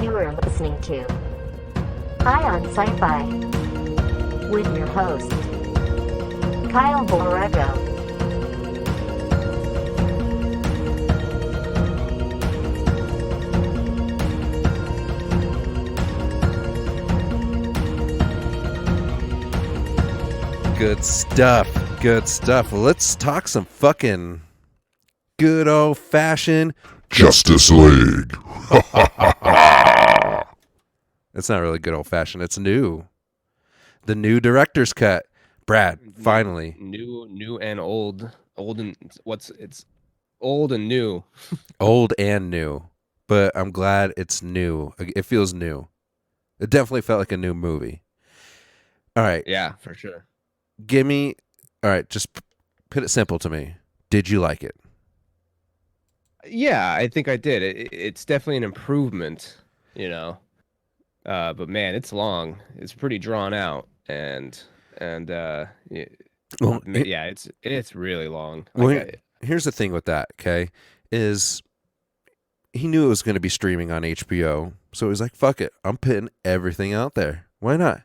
You are listening to High On Sci-fi with your host, Kyle Borrego. Good stuff. Good stuff. Well, let's talk some fucking good old-fashioned Justice League. It's not really good old-fashioned. It's new. The new director's cut. Brad, finally. New and old. Old and it's old and new. Old and new. But I'm glad it's new. It feels new. It definitely felt like a new movie. All right. Yeah, for sure. All right, just put it simple to me. Did you like it? Yeah, I think I did. It's definitely an improvement, you know. But man, it's long. It's pretty drawn out, and yeah, Well, yeah, it's really long. Well, here's the thing with that, okay, is he knew it was going to be streaming on HBO, so he was like, fuck it, I'm putting everything out there. Why not?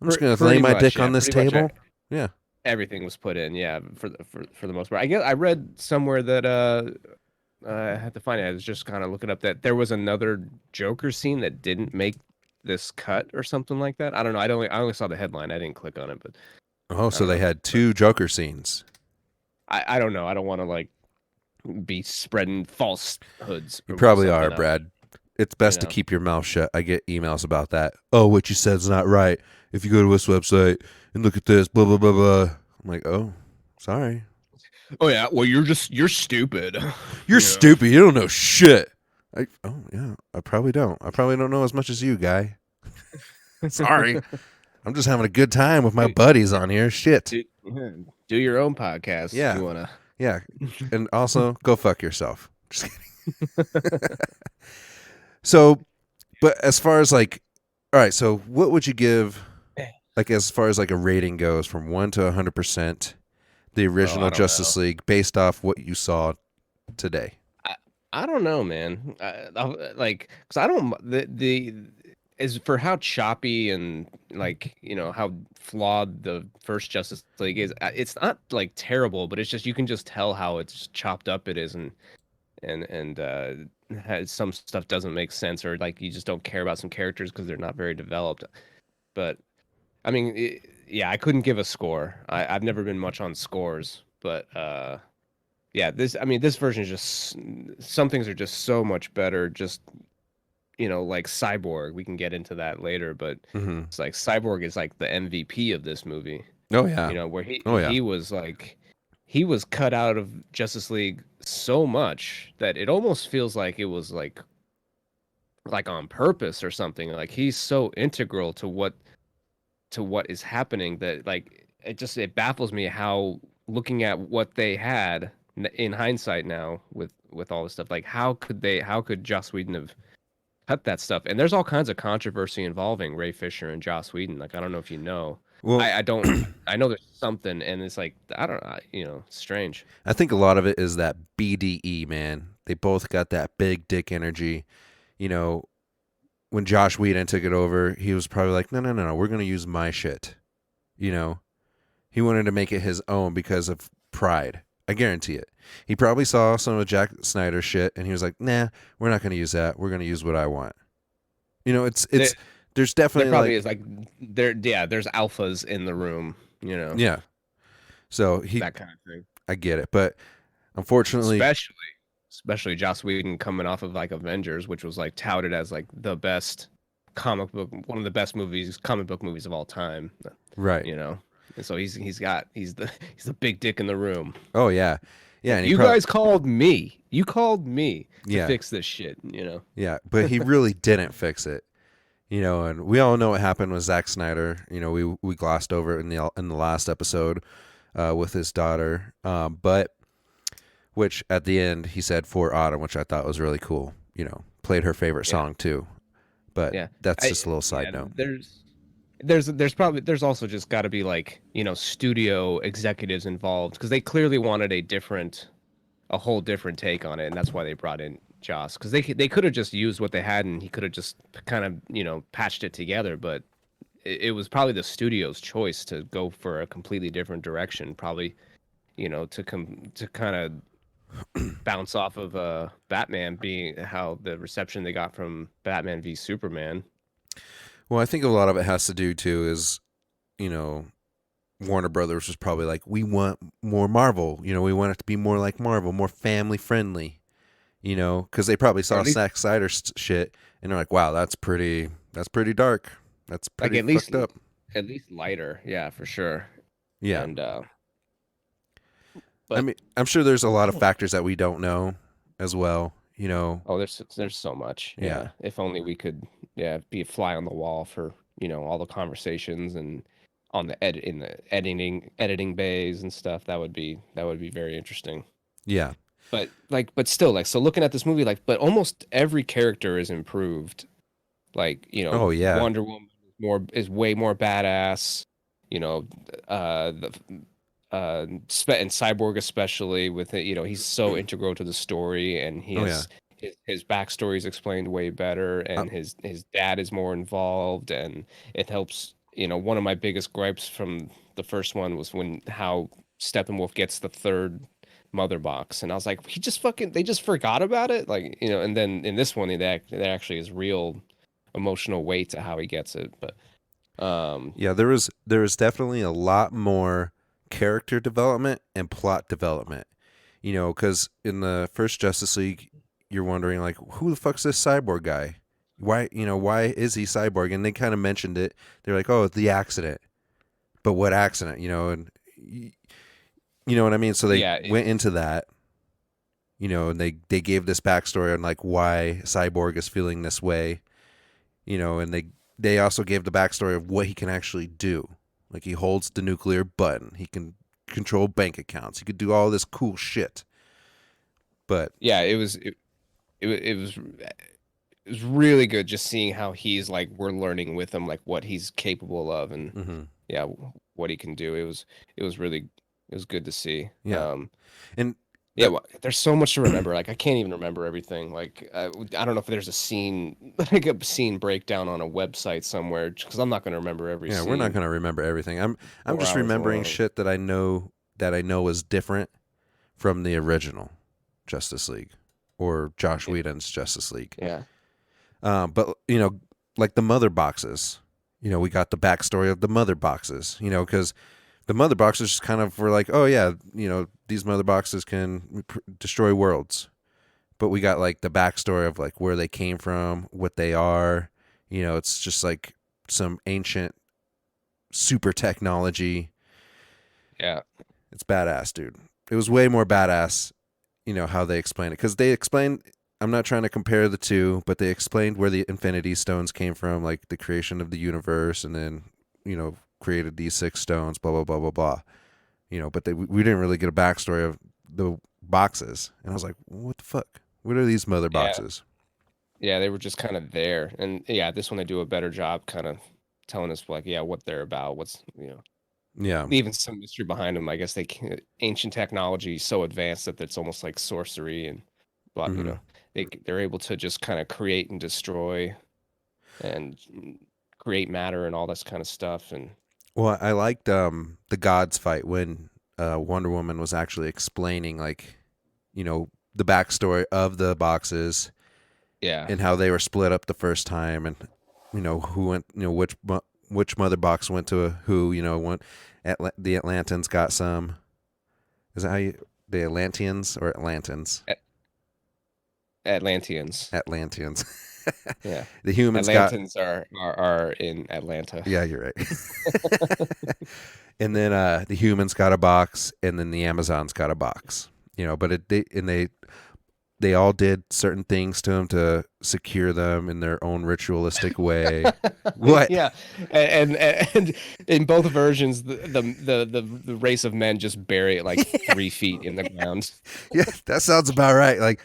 I'm just going to lay my dick on this table. Yeah. Everything was put in, yeah, for the most part. I guess I read somewhere that I had to find it. I was just kind of looking up that there was another Joker scene that didn't make this cut or something like that. I don't know. I only saw the headline. I didn't click on it, but so they had two Joker scenes. I don't know. I don't want to like be spreading falsehoods. You probably are, Brad. It's best to keep your mouth shut. I get emails about that. Oh, what you said's not right. If you go to this website and look at this, blah, blah, blah, blah. I'm like, oh, sorry. Oh, yeah. Well, you're stupid. You're stupid. You don't know shit. Oh, yeah. I probably don't. I probably don't know as much as you, guy. Sorry. I'm just having a good time with my buddies on here. Shit. Do your own podcast. Yeah. If you wanna. Yeah. And also, go fuck yourself. Just kidding. So, but as far as like, all right, so what would you give, like as far as like a rating goes from 1 to 100%, the original Justice League based off what you saw today? I don't know, man. Like, because I don't, as for how choppy and like, you know, how flawed the first Justice League is, it's not like terrible, but it's just, you can just tell how it's chopped up it is. And some stuff doesn't make sense, or like you just don't care about some characters because they're not very developed. But I mean, yeah, I couldn't give a score. I've never been much on scores, but yeah, this version is just, some things are just so much better. Just, you know, like Cyborg, we can get into that later, but it's like Cyborg is like the MVP of this movie. Oh yeah, you know, where he was like, he was cut out of Justice League so much that it almost feels like it was like on purpose or something. Like he's so integral to what is happening that like it baffles me how, looking at what they had in hindsight now with all this stuff, like how could Joss Whedon have cut that stuff? And there's all kinds of controversy involving Ray Fisher and Joss Whedon. Like I don't know if you know. Well, I don't. I know there's something, and it's like I don't know. You know, strange. I think a lot of it is that BDE, man. They both got that big dick energy. You know, when Josh Whedon took it over, he was probably like, no, we're gonna use my shit. You know, he wanted to make it his own because of pride. I guarantee it. He probably saw some of Zack Snyder shit, and he was like, nah, we're not gonna use that. We're gonna use what I want. You know, it's. There's definitely there probably is like there's alphas in the room, you know. Yeah. So that kind of thing. I get it, but unfortunately, especially Joss Whedon coming off of like Avengers, which was like touted as like the best one of the best comic book movies of all time. Right. You know. And so he's the big dick in the room. Oh yeah. Yeah, and you guys called me. You called me to Yeah. fix this shit, you know. Yeah, but he really didn't fix it. You know, and we all know what happened with Zack Snyder. You know, we glossed over it in the last episode with his daughter, but which at the end he said for Autumn, which I thought was really cool. You know, played her favorite song too. But that's just a little side note. There's also just got to be like, you know, studio executives involved, because they clearly wanted a whole different take on it, and that's why they brought in Joss, because they could have just used what they had and he could have just kind of patched it together, but it was probably the studio's choice to go for a completely different direction, probably to kind of bounce off of Batman being how the reception they got from Batman v Superman. Well, I think a lot of it has to do too is, Warner Brothers was probably like, we want more Marvel. We want it to be more like Marvel, more family friendly. Because they probably saw Zack Snyder shit and they're like, wow, that's pretty dark. That's pretty like fucked up. At least lighter, yeah, for sure. Yeah. And I mean, I'm sure there's a lot of factors that we don't know as well. Oh, there's so much. Yeah. If only we could, be a fly on the wall for all the conversations and on the editing bays and stuff. That would be very interesting. Yeah. But still, so looking at this movie, but almost every character is improved. Oh yeah. Wonder Woman is way more badass. And Cyborg especially with it, he's so integral to the story, and his backstory is explained way better, and his dad is more involved, and it helps. One of my biggest gripes from the first one was how Steppenwolf gets the third mother box, and I was like, they just forgot about it, and then in this one, there actually is real emotional weight to how he gets it, but there was definitely a lot more character development and plot development, because in the first Justice League, you're wondering like, who the fuck's this cyborg guy? Why is he cyborg? And they kind of mentioned it. They're like, oh, the accident, but what accident? And you know what I mean? So they went into that, and they gave this backstory on like why Cyborg is feeling this way, and they also gave the backstory of what he can actually do. Like he holds the nuclear button. He can control bank accounts. He could do all this cool shit. But yeah, it was really good just seeing how he's like, we're learning with him, like what he's capable of, and what he can do. It was good to see. Yeah. There's so much to remember. Like I can't even remember everything. Like I don't know if there's a scene breakdown on a website somewhere, because I'm not going to remember every scene. We're not going to remember everything. I'm just remembering shit that I know is different from the original Justice League or Josh Whedon's Justice League. Yeah. But like the mother boxes, we got the backstory of the mother boxes, because the mother boxes just kind of were like, oh yeah, these mother boxes can destroy worlds. But we got like the backstory of like where they came from, what they are. It's just like some ancient super technology. Yeah. It's badass, dude. It was way more badass, how they explained it. Because they explained, I'm not trying to compare the two, but they explained where the Infinity Stones came from, like the creation of the universe, and then, created these 6 stones, blah, blah, blah, blah, blah. But we didn't really get a backstory of the boxes. And I was like, what the fuck? What are these mother boxes? Yeah, they were just kind of there. And this one they do a better job kind of telling us like, what they're about, what's, Yeah. even some mystery behind them. I guess ancient technology so advanced that it's almost like sorcery, and blah, they're able to just kind of create and destroy and create matter and all this kind of stuff. And well, I liked the gods fight when Wonder Woman was actually explaining like, the backstory of the boxes, and how they were split up the first time, and who went, which mother box went to who, the Atlantans got some. Is that how the Atlanteans or Atlantans? Atlanteans. Yeah. The humans Atlantans are in Atlanta. Yeah, you're right. And then the humans got a box, and then the Amazons got a box. But they all did certain things to them to secure them in their own ritualistic way. What? Yeah, and in both versions, the race of men just bury it like 3 feet in the ground. Yeah, that sounds about right.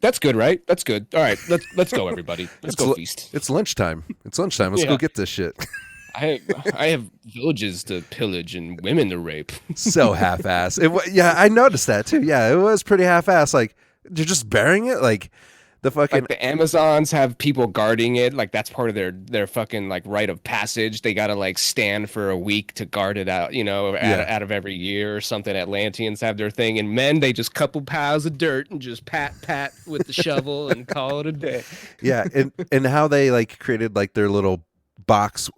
That's good, right? That's good. All right, let's go, everybody. Let's go feast. It's lunchtime. Let's go get this shit. I have villages to pillage and women to rape. So half-ass. I noticed that too. Yeah, it was pretty half-ass. Like, They're just burying it like the fucking Like the Amazons have people guarding it, like that's part of their fucking like rite of passage. They gotta like stand for a week to guard it out, yeah. out of every year or something. Atlanteans have their thing, and men they just couple piles of dirt and just pat with the shovel and call it a day. Yeah, and how they like created like their little box,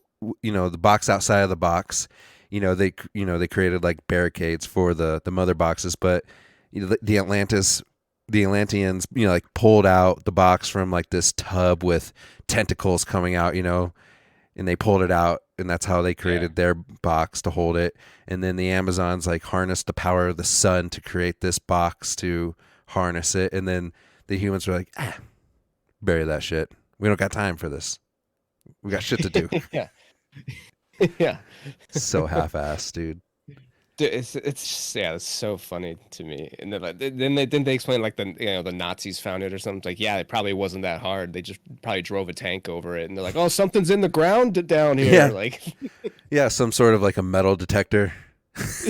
the box outside of the box. They created like barricades for the mother boxes, but the Atlanteans, like pulled out the box from like this tub with tentacles coming out, and they pulled it out, and that's how they created their box to hold it. And then the Amazons like harnessed the power of the sun to create this box to harness it, and then the humans were like, bury that shit. We don't got time for this. We got shit to do. Yeah. Yeah. So half-assed, dude. Dude, it's so funny to me. And then they explain like the Nazis found it or something. Like, yeah, it probably wasn't that hard. They just probably drove a tank over it, and they're like, oh, something's in the ground down here. Yeah. Like, Yeah, some sort of like a metal detector.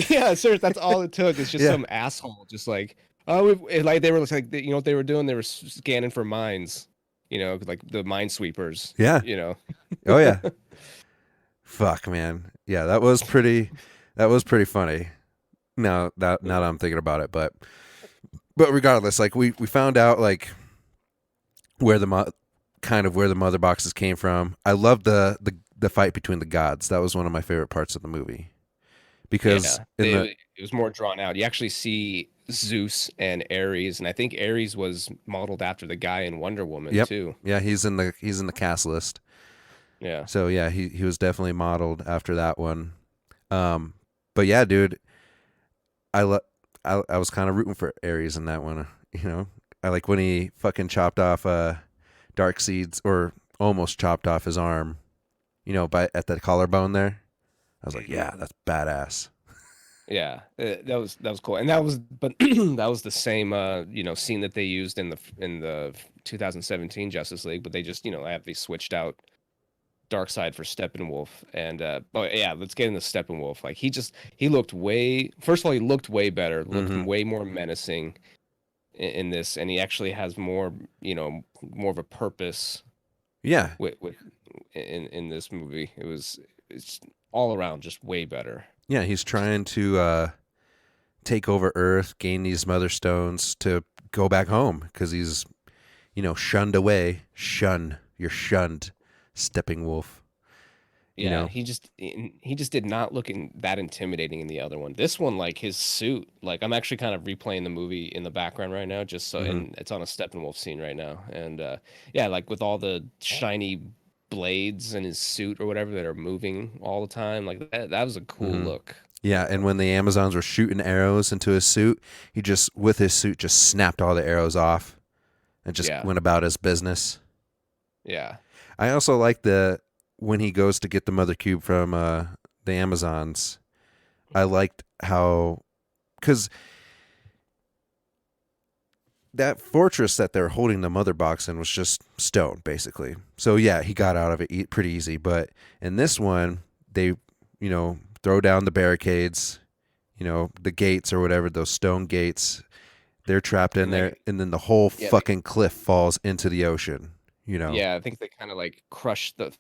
yeah, sir, that's all it took. It's just some asshole, just like, like they were like, what they were doing? They were scanning for mines, like the minesweepers. Yeah. Oh yeah. Fuck, man. Yeah, that was pretty funny. Now that I'm thinking about it, but regardless, like we found out like where the mother boxes came from. I love the fight between the gods. That was one of my favorite parts of the movie because it was more drawn out. You actually see Zeus and Ares, and I think Ares was modeled after the guy in Wonder Woman too. Yeah, he's in the cast list. Yeah. So yeah, he was definitely modeled after that one. But yeah, dude, I was kind of rooting for Ares in that one. I like when he fucking chopped off Darkseid's, or almost chopped off his arm, at the collarbone there. I was like, yeah, that's badass. Yeah, that was cool, and that was that was the same scene that they used in the 2017 Justice League, but they just they switched out Darkseid for Steppenwolf, and let's get into Steppenwolf. Like he looked first of all, he looked way better, looked way more menacing in this, and he actually has more more of a purpose. Yeah, in this movie, it's all around just way better. Yeah, he's trying to take over Earth, gain these Mother Stones to go back home because he's shunned away. You're shunned. Steppenwolf. Yeah, he just did not look that intimidating in the other one. This one, like his suit, like I'm actually kind of replaying the movie in the background right now, just so and it's on a Steppenwolf scene right now, and like with all the shiny blades in his suit or whatever that are moving all the time, like that was a cool look. Yeah, and when the Amazons were shooting arrows into his suit, he just with his suit just snapped all the arrows off and just went about his business. Yeah. I also like when he goes to get the Mother Cube from the Amazons. I liked how, because that fortress that they're holding the mother box in was just stone, basically. So yeah, he got out of it pretty easy. But in this one, they throw down the barricades, the gates or whatever, those stone gates. They're trapped in there, and then the whole fucking cliff falls into the ocean. Yeah, I think they kind of like crushed the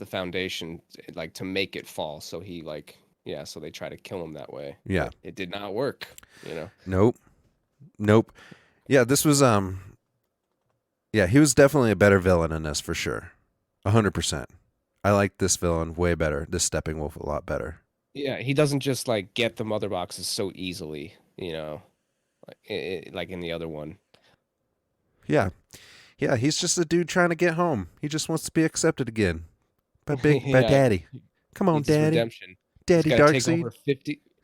foundation like to make it fall. So he so they try to kill him that way. Yeah, but it did not work. Nope. Yeah, this was he was definitely a better villain in this for sure, 100%. I like this villain way better. This Steppenwolf a lot better. Yeah, he doesn't just like get the mother boxes so easily, like in the other one. Yeah. Yeah, he's just a dude trying to get home. He just wants to be accepted again by Daddy. Come on, Daddy. Redemption. Daddy Darkseid. Take over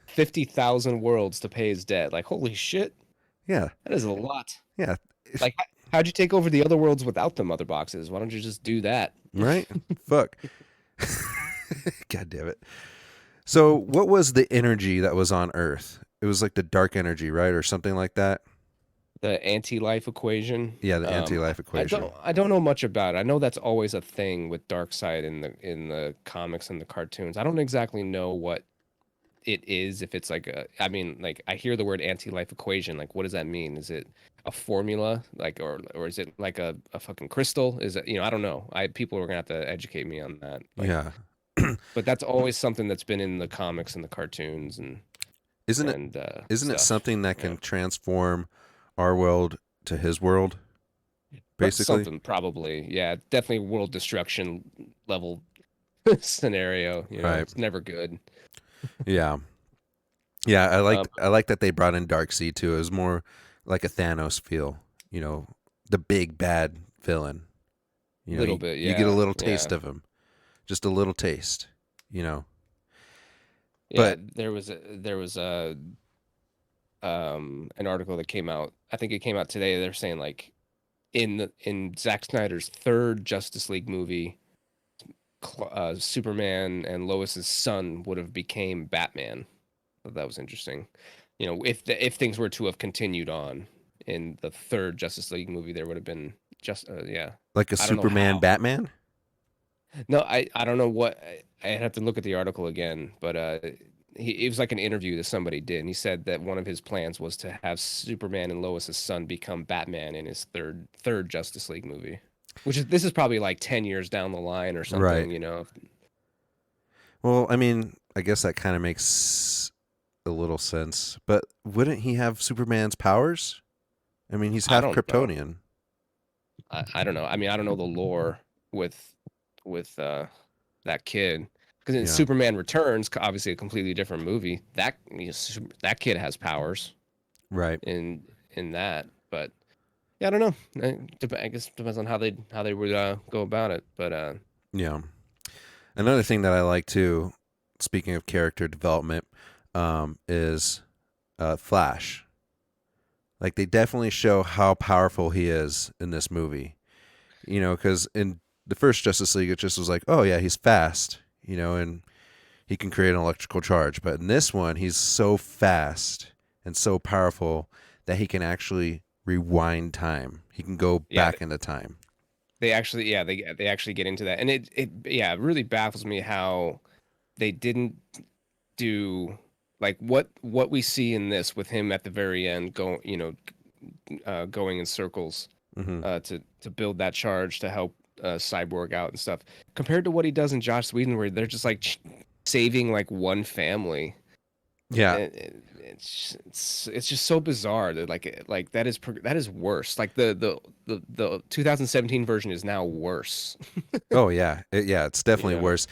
50,000 worlds to pay his debt. Like, holy shit. Yeah. That is a lot. Yeah. Like, how'd you take over the other worlds without the mother boxes? Why don't you just do that? Right? Fuck. God damn it. So, what was the energy that was on Earth? It was like the dark energy, right? Or something like that? The anti-life equation. Yeah, the anti-life equation. I don't know much about it. I know that's always a thing with Darkseid in the comics and the cartoons. I don't exactly know what it is. If it's like I mean, like I hear the word anti-life equation. Like, what does that mean? Is it a formula, like, or is it like a fucking crystal? Is it, I don't know. People are gonna have to educate me on that. Like, Yeah. but that's always something that's been in the comics and the cartoons Isn't it and isn't it stuff. something that Yeah. can transform our world to his world, That's basically? something probably. Yeah, definitely world destruction level scenario. Right. It's never good. Yeah. Yeah, Um, I like that they brought in Darkseid too. It was more like a Thanos feel, the big bad villain. little bit. You get a Yeah. little Yeah. taste of him. Just a little taste, you know. Yeah. But There was an article that came out. I think it came out today. They're saying like in Zack Snyder's third Justice League movie, Superman and Lois's son would have became Batman. That was interesting. If things were to have continued on in the third Justice League movie, there would have been just yeah. like a I don't know Superman how. Batman? No, I don't know what. I'd have to look at the article again, but it was like an interview that somebody did, and he said that one of his plans was to have Superman and Lois's son become Batman in his third Justice League movie, this is probably like 10 years down the line or Right. something. Well, I mean, I guess that kind of makes a little sense. But wouldn't he have Superman's powers? I mean, he's I half don't know. Kryptonian. I don't know. I mean, I don't know the lore with that kid, because in Yeah. Superman Returns, obviously a completely different movie. That kid has powers Right. in that, but yeah, I don't know. I guess it depends on how they would go about it. But Yeah. Another thing that I like too, speaking of character development, is Flash. Like they definitely show how powerful he is in this movie. Because in the first Justice League, it just was like, oh yeah, he's fast, and he can create an electrical charge. But in this one, he's so fast and so powerful that he can actually rewind time. He can go yeah, back into time. they actually they actually get into that, and it really baffles me how they didn't do like what we see in this with him at the very end going in circles Hmm. to build that charge to help Cyborg out and stuff, compared to what he does in Joss Whedon, where they're just like saving like one family. Yeah. It's just so bizarre that like that is worse. Like the 2017 version is now worse. Oh yeah. It's definitely Yeah. worse.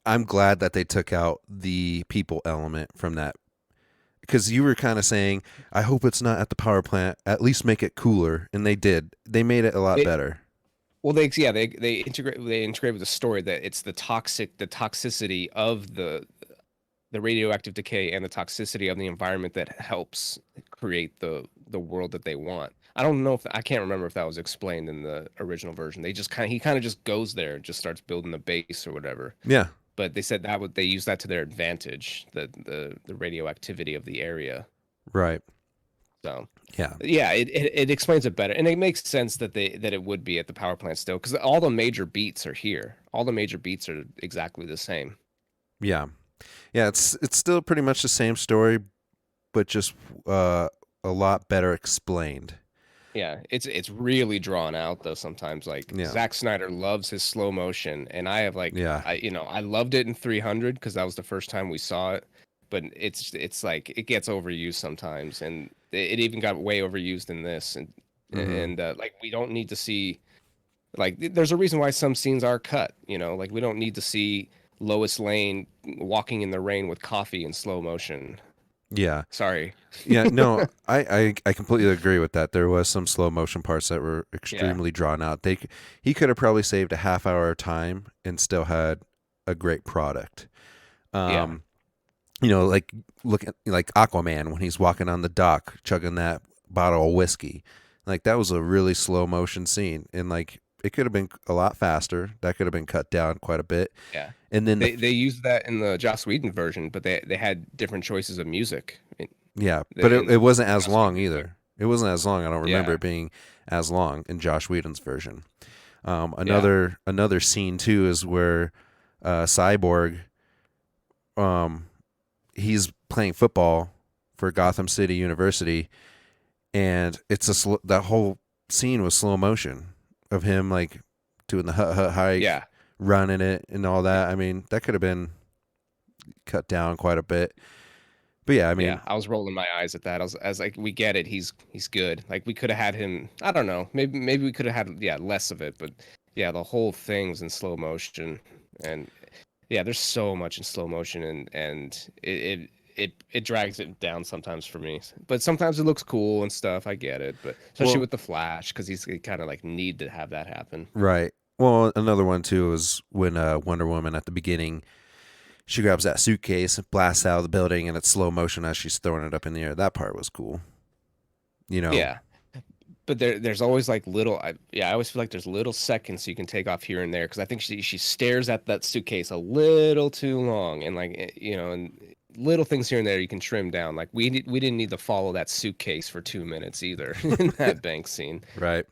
I'm glad that they took out the people element from that, because you were kind of saying, I hope it's not at the power plant. At least make it cooler, and they did. They made it a lot They, better. well, they integrate with the story that it's the toxicity of the radioactive decay and the toxicity of the environment that helps create the world that they want. I can't remember if that was explained in the original version. He kind of just goes there and just starts building the base or whatever. Yeah. But they said they use that to their advantage, the radioactivity of the area. Right. So Yeah. yeah, it explains it better, and it makes sense that it would be at the power plant still, because all the major beats are here. All the major beats are exactly the same. Yeah. Yeah. It's still pretty much the same story, but just a lot better explained. Yeah, it's really drawn out though sometimes. Like Yeah. Zack Snyder loves his slow motion, and I have like Yeah. I loved it in 300 because that was the first time we saw it. But it's like it gets overused sometimes, and it even got way overused in this. And Mhm. like we don't need to see, like there's a reason why some scenes are cut. Like we don't need to see Lois Lane walking in the rain with coffee in slow motion. Yeah. Sorry. Yeah. No, I completely agree with that. There was some slow motion parts that were Yeah. extremely drawn out. He could have probably saved a half hour of time and still had a great product. Yeah. Like look at like Aquaman when he's walking on the dock chugging that bottle of whiskey. Like that was a really slow motion scene, and like it could have been a lot faster. That could have been cut down quite a bit. Yeah. And then They used that in the Joss Whedon version, but they had different choices of music. yeah, but in it wasn't as Joss long Whedon's either. It wasn't as long. I don't remember Yeah. it being as long in Josh Whedon's version. Another scene too is where Cyborg he's playing football for Gotham City University, and it's that whole scene was slow motion of him like doing the hut hike, Yeah. running it, and all that. I mean, that could have been cut down quite a bit. But yeah, I mean, I was rolling my eyes at that. I was like, we get it. He's good. Like we could have had him. I don't know. Maybe we could have had less of it. But yeah, the whole thing's in slow motion, and yeah, there's so much in slow motion, and it drags it down sometimes for me. But sometimes it looks cool and stuff. I get it, but especially with the Flash, because he's kind of like need to have that happen. right. Well, another one too is when Wonder Woman at the beginning, she grabs that suitcase, blasts out of the building, and it's slow motion as she's throwing it up in the air. That part was cool. You know. Yeah. But there's always like I always feel like there's little seconds you can take off here and there, because I think she stares at that suitcase a little too long, and like and little things here and there you can trim down. Like we didn't need to follow that suitcase for 2 minutes either in that bank scene. Right.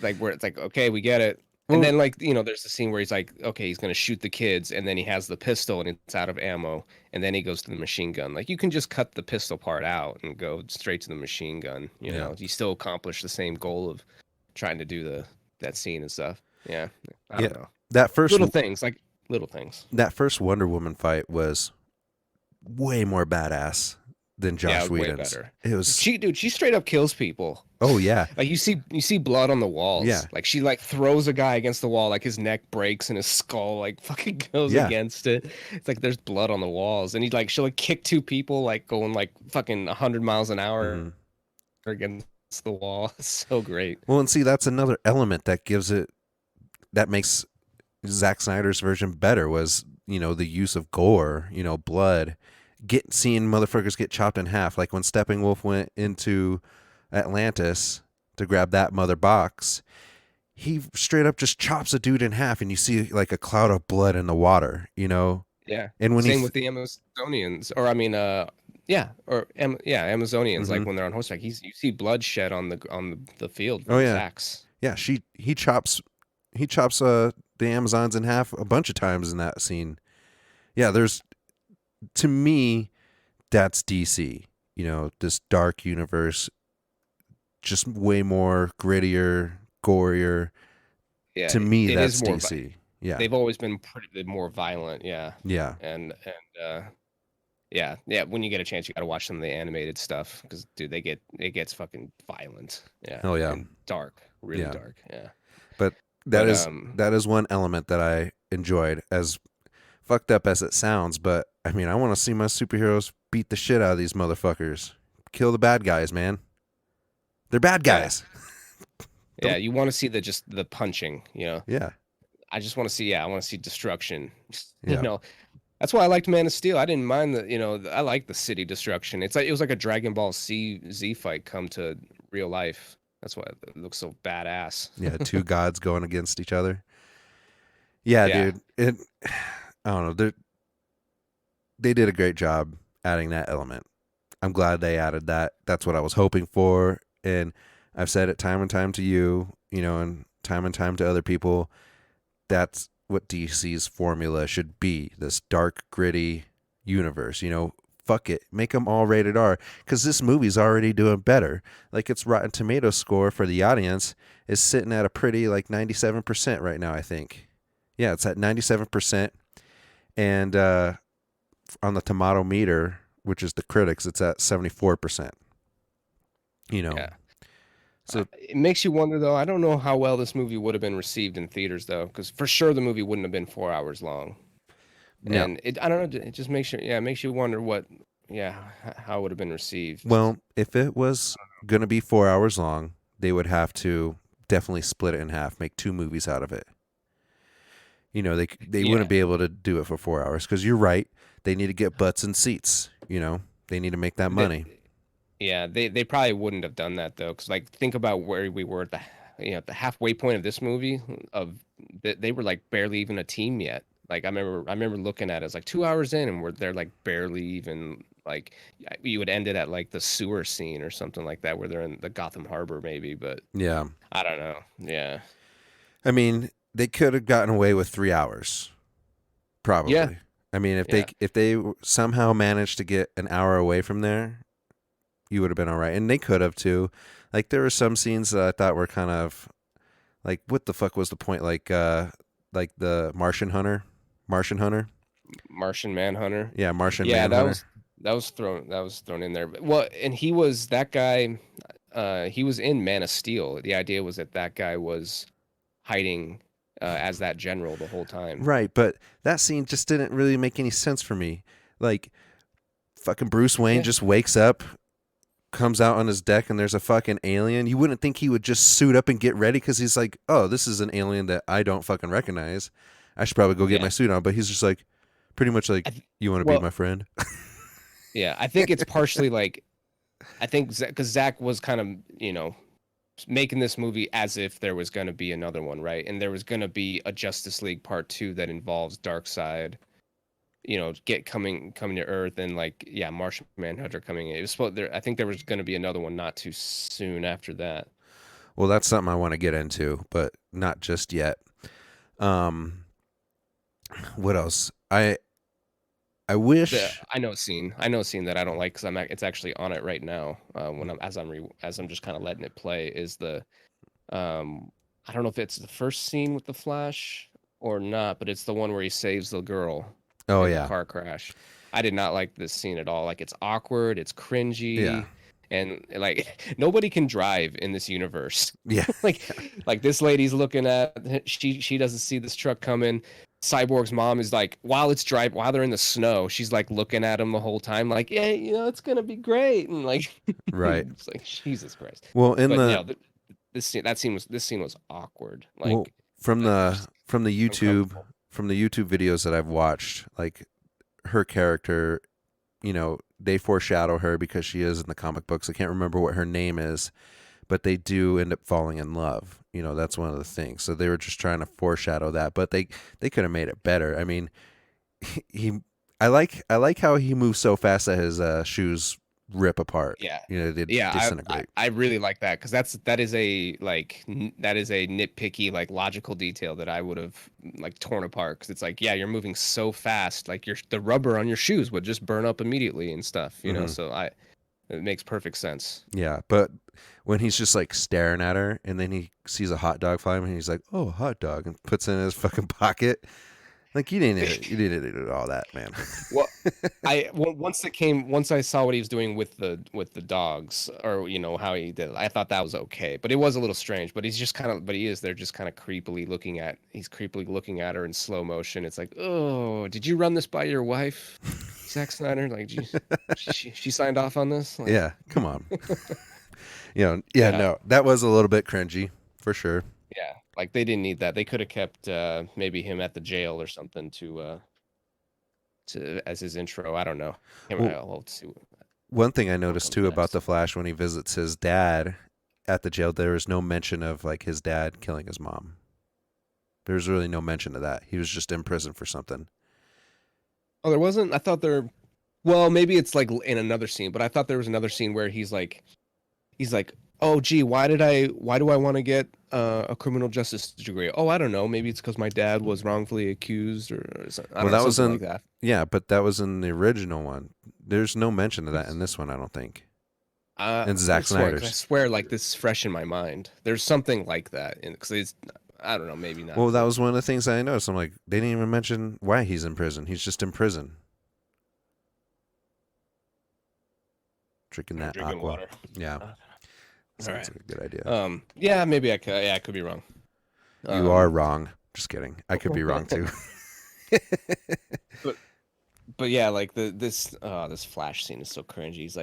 Like where it's like, okay, we get it. And then like there's the scene where he's like, okay, he's gonna shoot the kids, and then he has the pistol and it's out of ammo, and then he goes to the machine gun. Like you can just cut the pistol part out and go straight to the machine gun. You know, you still accomplish the same goal of trying to do that scene and stuff. Yeah, I don't know. That first little things. That first Wonder Woman fight was way more badass than Josh Whedon's. Way better. It was she straight up kills people. Oh yeah. Like you see blood on the walls. Yeah. Like she like throws a guy against the wall, like his neck breaks and his skull like fucking goes against it. It's like there's blood on the walls, and she'll like kick two people like going like fucking 100 miles an hour against the wall. It's so great. Well, and see, that's another element that makes Zack Snyder's version better, was the use of gore, blood, seeing motherfuckers get chopped in half, like when Steppenwolf went into Atlantis to grab that mother box, he straight up just chops a dude in half, and you see like a cloud of blood in the water, Yeah. And when same with the Amazonians, or I mean, Amazonians, like when they're on horseback, you see blood shed on the field. Oh yeah. Sacks. Yeah, he chops the Amazons in half a bunch of times in that scene. Yeah, to me, that's DC. This dark universe, just way more grittier, gorier. Yeah, to me, that's DC. Yeah, they've always been pretty more violent. Yeah, yeah, and yeah. When you get a chance, you got to watch some of the animated stuff, because dude, it gets fucking violent. Yeah. Oh yeah. And dark, really dark. Yeah. But that is one element that I enjoyed, as fucked up as it sounds. But I mean, I want to see my superheroes beat the shit out of these motherfuckers, kill the bad guys, man. They're bad guys. Yeah, you want to see the punching. Yeah. I just want to see. I want to see destruction. Yeah. That's why I liked Man of Steel. I didn't mind I like the city destruction. It was like a Dragon Ball Z fight come to real life. That's why it looks so badass. Yeah, two gods going against each other. Yeah, dude. I don't know. They did a great job adding that element. I'm glad they added that. That's what I was hoping for, and I've said it time and time to you, and time to other people. That's what DC's formula should be, this dark, gritty universe. Fuck it. Make them all rated R, because this movie's already doing better. Like, its Rotten Tomatoes score for the audience is sitting at a pretty, 97% right now, I think. Yeah, it's at 97%. And on the tomato meter, which is the critics, it's at 74%. Yeah. So it makes you wonder, though. I don't know how well this movie would have been received in theaters, though, because for sure the movie wouldn't have been 4 hours long. No. And I don't know. It just makes you wonder how it would have been received. Well, if it was going to be 4 hours long, they would have to definitely split it in half, make 2 movies out of it. They wouldn't be able to do it for 4 hours, because you're right. They need to get butts and seats. They need to make that money. They probably wouldn't have done that, though, because think about where we were at the halfway point of this movie. They were like barely even a team yet. Like I remember looking at it, it's like 2 hours in, and they're like barely even, like, you would end it at like the sewer scene or something like that, where they're in the Gotham Harbor maybe. But yeah, I don't know. Yeah, I mean, they could have gotten away with 3 hours, probably. Yeah. I mean, Yeah. if they somehow managed to get an hour away from there, you would have been all right, and they could have too. Like there were some scenes that I thought were kind of like, what the fuck was the point? Like the Martian Hunter, Martian Manhunter. yeah, Martian Yeah, Manhunter. that was thrown in there. But, well, and he was that guy. He was in Man of Steel. The idea was that that guy was hiding as that general the whole time. Right, but that scene just didn't really make any sense for me. Like fucking Bruce Wayne Yeah. just wakes up, comes out on his deck, and there's a fucking alien. You wouldn't think he would just suit up and get ready because he's like, oh, this is an alien that I don't fucking recognize. I should probably go get my Yeah. suit on. But he's just like, pretty much like, I th- you want to be well, my friend? yeah, I think it's partially like, I think because Zach was kind of, making this movie as if there was going to be another one, right? And there was going to be a Justice League Part 2 that involves Darkseid, coming to Earth, and like, yeah, Martian Manhunter coming in. It was supposed there. I think there was going to be another one not too soon after that. Well, that's something I want to get into, but not just yet. Um, what else? I wish. I know a scene. I know a scene that I don't like because it's actually on it right now. When as I'm just kind of letting it play, is the I don't know if it's the first scene with the Flash or not, but it's the one where he saves the girl Oh in the yeah, car crash. I did not like this scene at all. Like, it's awkward, it's cringy, yeah, and like nobody can drive in this universe. yeah, like this lady's looking at, she doesn't see this truck coming. Cyborg's mom is like, while they're in the snow, she's like looking at him the whole time, like, yeah, it's gonna be great, and like, right. it's like, Jesus Christ. Well, in But the no, this scene was awkward. Like, well from just the uncomfortable. YouTube videos that I've watched, like her character, they foreshadow her because she is in the comic books. I can't remember what her name is, but they do end up falling in love. That's one of the things. So they were just trying to foreshadow that, but they could have made it better. I mean, he I like how he moves so fast that his shoes rip apart. Yeah. They Yeah, disintegrate. I really like that because that is a that is a nitpicky, like, logical detail that I would have, like, torn apart, because it's like, yeah, you're moving so fast, like, the rubber on your shoes would just burn up immediately and stuff, Mhm. so it makes perfect sense. Yeah, but when he's just like staring at her, and then he sees a hot dog fly him, and he's like, "Oh, a hot dog," and puts it in his fucking pocket. Like you didn't do all that, man. Well, once I saw what he was doing with the dogs, or how he did it, I thought that was okay. But it was a little strange. But he is there just kind of he's creepily looking at her in slow motion. It's like, oh, did you run this by your wife, Zack Snyder? Like, she signed off on this? Like, Yeah, come on. Yeah, Yeah. no, that was a little bit cringy for sure. yeah, like, they didn't need that. They could have kept maybe him at the jail or something to as his intro. I don't know. We'll see. One thing I noticed comes too about next. the Flash when he visits his dad at the jail, there was no mention of like his dad killing his mom. There's really no mention of that. He was just in prison for something. Oh, there wasn't? I thought there. Well, maybe it's like in another scene, but I thought there was another scene where he's like, oh, gee, why do I want to get a criminal justice degree? Oh, I don't know. Maybe it's because my dad was wrongfully accused, or something. I Well, don't know, that was something in like that. yeah, but that was in the original one. There's no mention of that in this one, I don't think. And Zack I swear, 'cause I Snyder's. swear, like, this is fresh in my mind. There's something like that, because it's, I don't know, maybe not. Well, that was one of the things I noticed. I'm like, they didn't even mention why he's in prison. He's just in prison. Drinking that Drinking aqua. water. Yeah. All Sounds right. like a good idea. Yeah, maybe I could. Yeah, I could be wrong. You are wrong. Just kidding. I could be wrong too. But yeah, like this Flash scene is so cringy. It's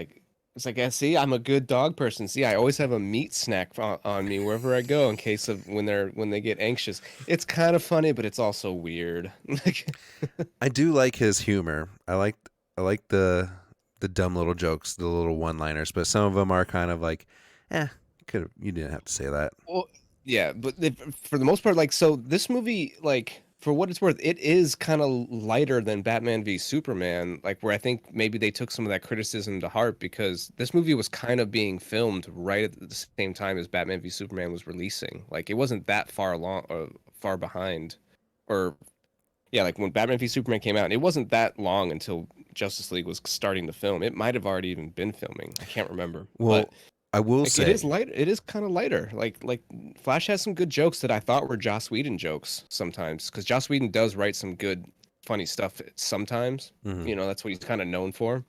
like, yeah, see, I'm a good dog person. See, I always have a meat snack on me wherever I go in case of when they get anxious. It's kind of funny, but it's also weird. Like, I do like his humor. I like the dumb little jokes, the little one-liners, but some of them are kind of like, you didn't have to say that. well, yeah, but for the most part, like, so this movie, like, for what it's worth, it is kind of lighter than Batman v Superman, like, where I think maybe they took some of that criticism to heart, because this movie was kind of being filmed right at the same time as Batman v Superman was releasing. Like, it wasn't that far behind, or Yeah, like when Batman v Superman came out, and it wasn't that long until Justice League was starting to film. It might have already even been filming. I can't remember. Well, But I will like say it is light. It is kind of lighter. Like Flash has some good jokes that I thought were Joss Whedon jokes sometimes, because Joss Whedon does write some good, funny stuff sometimes. Mhm. You know, that's what he's kind of known for.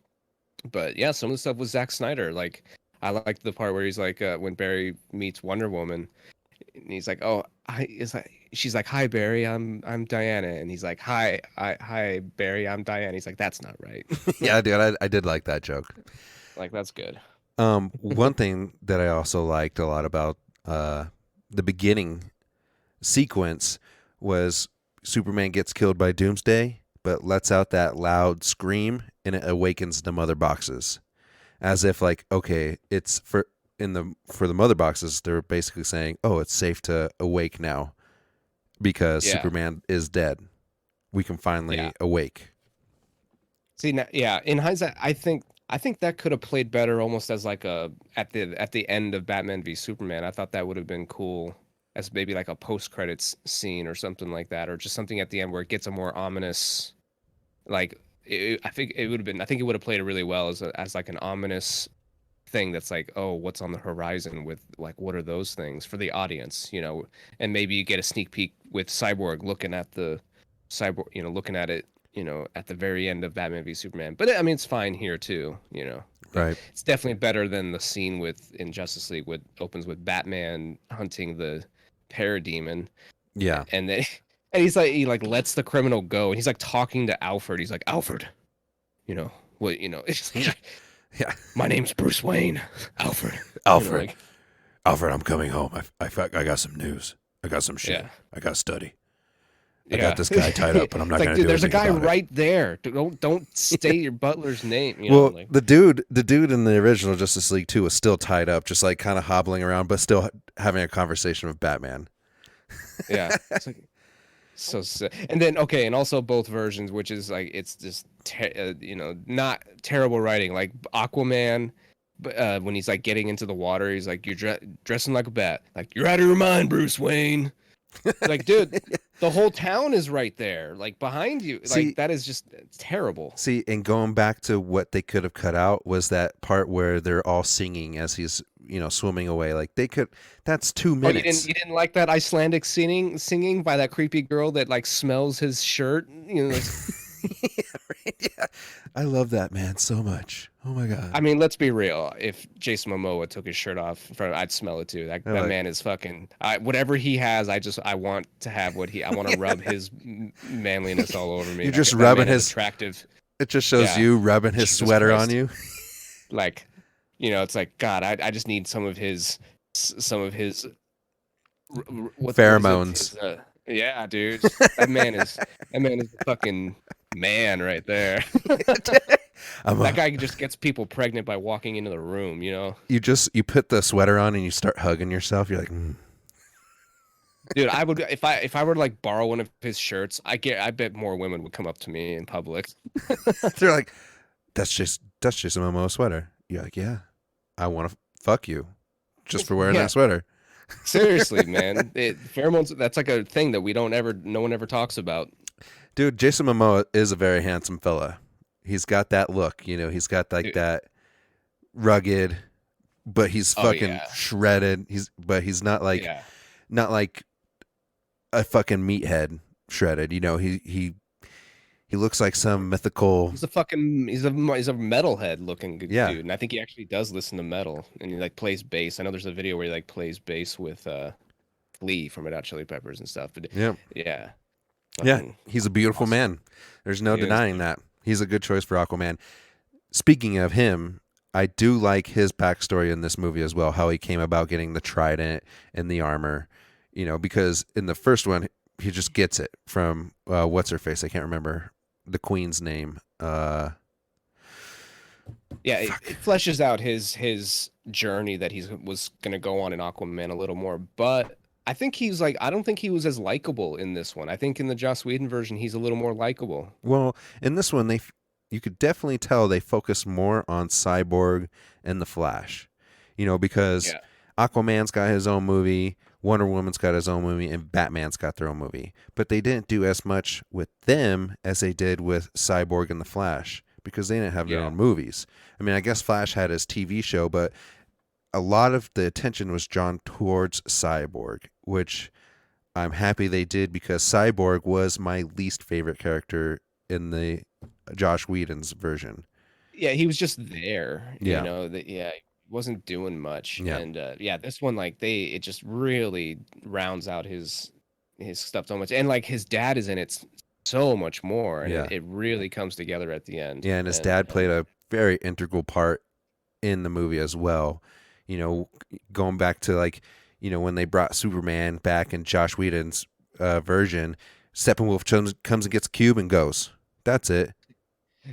But yeah, some of the stuff was Zack Snyder. Like I liked the part where he's like, when Barry meets Wonder Woman, and he's like, "Oh, she's like, hi Barry, I'm Diana," and he's like, hi Barry, I'm Diana. He's like, "That's not right." yeah, dude, I did like that joke. Like that's good. One thing that I also liked a lot about the beginning sequence was Superman gets killed by Doomsday, but lets out that loud scream, and it awakens the mother boxes, as if like, okay, it's for the mother boxes. They're basically saying, oh, it's safe to awake now because Yeah. Superman is dead. We can finally awake. See, now, yeah, in hindsight, I think that could have played better almost as like a at the end of Batman v Superman. I thought that would have been cool as maybe like a post credits scene or something like that, or just something at the end where it gets a more ominous, like I think it would have been. I think it would have played it really well as like an ominous thing that's like, oh, what's on the horizon with like what are those things for the audience, you know, and maybe you get a sneak peek with Cyborg looking at the cyborg, you know, looking at it, you know, at the very end of Batman v Superman. But I mean, it's fine here too, you know. Right. It's definitely better than the scene in Justice League, what opens with Batman hunting the parademon. Yeah. And then and he lets the criminal go, and he's like talking to Alfred. He's like, Alfred, you know what, you know, it's Yeah. my name's Bruce Wayne, Alfred. Alfred. You know, like, Alfred, I'm coming home. I got some news. I got some shit. Yeah. I got to study. I yeah. got this guy tied up, and I'm not It's going like, to dude, do there's a anything guy about it. right there. Don't state your butler's name. You Well, know, like, the dude in the original Justice League 2 was still tied up, just like kind of hobbling around, but still having a conversation with Batman. yeah. It's like, so sick. And then okay, and also both versions, which is like it's just you know, not terrible writing. Like Aquaman, when he's like getting into the water, he's like, "You're dressing like a bat. Like you're out of your mind, Bruce Wayne." Like, dude, the whole town is right there, like behind you. Like See- that is just terrible. See, and going back to what they could have cut out was that part where they're all singing as he's, you know, swimming away. Like they could. That's 2 Oh, minutes. you didn't like that Icelandic singing by that creepy girl that like smells his shirt? You know, Yeah, right? Yeah. I love that man so much. Oh my god. I mean, let's be real. If Jason Momoa took his shirt off, I'd smell it too. That like- man is fucking. Whatever he has, I want to have what he. I want to rub his manliness all over me. You're Like, just if that rubbing man is his- attractive. It just shows Yeah. you rubbing his Jesus sweater Christ. on you. Like, you know, it's like God. I just need some of his what is it? Pheromones. Yeah, dude. That man is a fucking man right there. That guy just gets people pregnant by walking into the room, you know? You put the sweater on and you start hugging yourself. You're like, Dude, I would if I were to like borrow one of his shirts, I bet more women would come up to me in public. they're like, that's just a Momoa sweater. You're like, yeah, I want to fuck you just for wearing Yeah. that sweater. Seriously, man. Pheromones, that's like a thing that no one ever talks about. Dude, Jason Momoa is a very handsome fella. He's got that look, you know, he's got like Dude. that rugged, but he's Oh, fucking yeah. shredded. He's not like Yeah. a fucking meathead shredded. You know, he looks like some mythical. He's a metalhead looking good Yeah. dude, and I think he actually does listen to metal, and he like plays bass. I know there's a video where he like plays bass with Lee from Red Hot Chili Peppers and stuff. But Yeah. yeah, Yeah, Fucking he's a beautiful awesome. man. There's no He is. denying that. He's a good choice for Aquaman. Speaking of him, I do like his backstory in this movie as well, how he came about getting the trident and the armor, you know, because in the first one, he just gets it from, what's her face? I can't remember the queen's name. Yeah, it fleshes out his journey that he was gonna go on in Aquaman a little more, but I think I don't think he was as likable in this one. I think in the Joss Whedon version, he's a little more likable. Well, in this one, you could definitely tell they focus more on Cyborg and the Flash, you know, because Yeah. Aquaman's got his own movie, Wonder Woman's got his own movie, and Batman's got their own movie. But they didn't do as much with them as they did with Cyborg and the Flash because they didn't have their Yeah. own movies. I mean, I guess Flash had his TV show, but a lot of the attention was drawn towards Cyborg, which I'm happy they did because Cyborg was my least favorite character in the Josh Whedon's version. Yeah, he was just there. Yeah. You know, that yeah, he wasn't doing much. Yeah. And yeah, this one like it just really rounds out his stuff so much. And like his dad is in it so much more, and Yeah. it really comes together at the end. Yeah, and his dad played a very integral part in the movie as well. You know, going back to like, you know, when they brought Superman back in Josh Whedon's version, Steppenwolf comes and gets a cube and goes. That's it.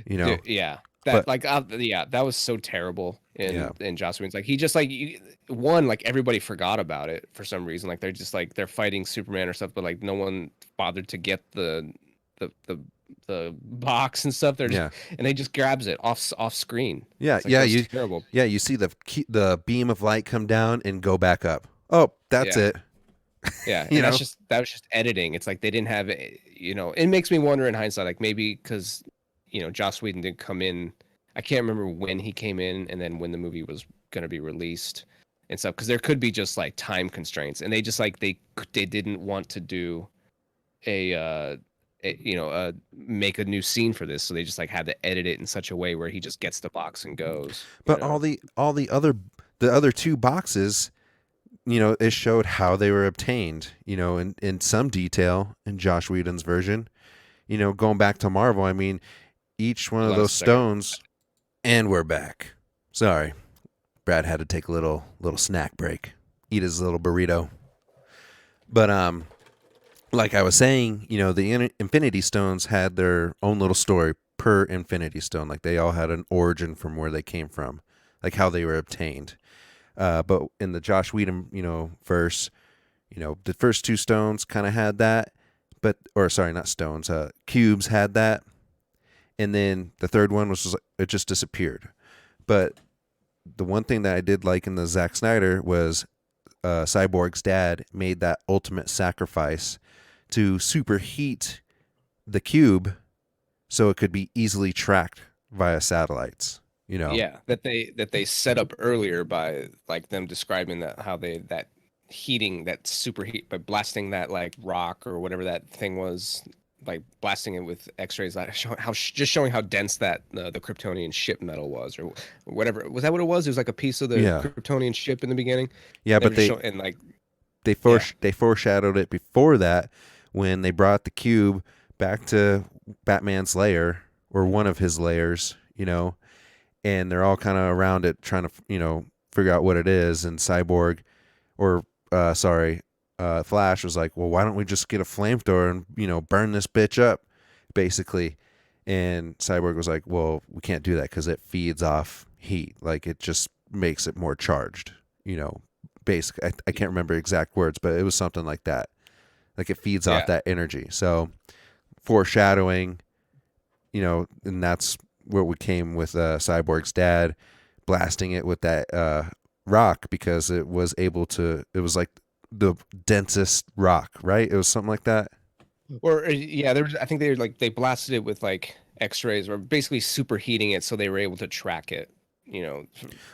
You know, yeah. but- Yeah, that was so terrible Yeah. in Joss Whedon's. Like he just like one, like everybody forgot about it for some reason. Like they're just like they're fighting Superman or stuff, but like no one bothered to get the box and stuff. They're just, and they just grabs it off screen. Yeah, It's like, yeah, that's terrible. Yeah, you see the beam of light come down and go back up. Oh, that's Yeah. it. Yeah, You and know? that was just editing. It's like they didn't have it. You know, it makes me wonder in hindsight, like maybe because Joss Whedon didn't come in. I can't remember when he came in and then when the movie was going to be released and stuff. Because there could be just like time constraints, and they just like they didn't want to do make a new scene for this, so they just like had to edit it in such a way where he just gets the box and goes. But all the other two boxes, you know, it showed how they were obtained, you know, in some detail in Josh Whedon's version. You know, going back to Marvel, I mean, each one of Hold on a those second. stones, and we're back. Sorry, Brad had to take a little snack break, eat his little burrito. But like I was saying, you know, the Infinity Stones had their own little story per Infinity Stone. Like they all had an origin from where they came from, like how they were obtained. But in the Josh Whedon, you know, verse, you know, the first two stones kind of had that, not stones, cubes had that, and then the third one was just, it just disappeared. But the one thing that I did like in the Zack Snyder was Cyborg's dad made that ultimate sacrifice to superheat the cube so it could be easily tracked via satellites. You know, Yeah, that they set up earlier by like them describing that heating, that superheat by blasting that like rock or whatever that thing was, like blasting it with X-rays, like showing how dense that the Kryptonian ship metal was, or whatever. Was that what it was? It was like a piece of the Kryptonian ship in the beginning. Yeah, but they foreshadowed it before that when they brought the cube back to Batman's lair, or one of his lairs, you know, and they're all kind of around it trying to, you know, figure out what it is. And Flash was like, well, why don't we just get a flamethrower and, you know, burn this bitch up, basically. And Cyborg was like, well, we can't do that because it feeds off heat. Like it just makes it more charged, you know, basically. I can't remember exact words, but it was something like that. Like it feeds off that energy. So foreshadowing, you know, and that's where we came with Cyborg's dad blasting it with that rock, because it was like the densest rock, right? It was something like that. Or I think they blasted it with like X-rays, or basically superheating it so they were able to track it, you know.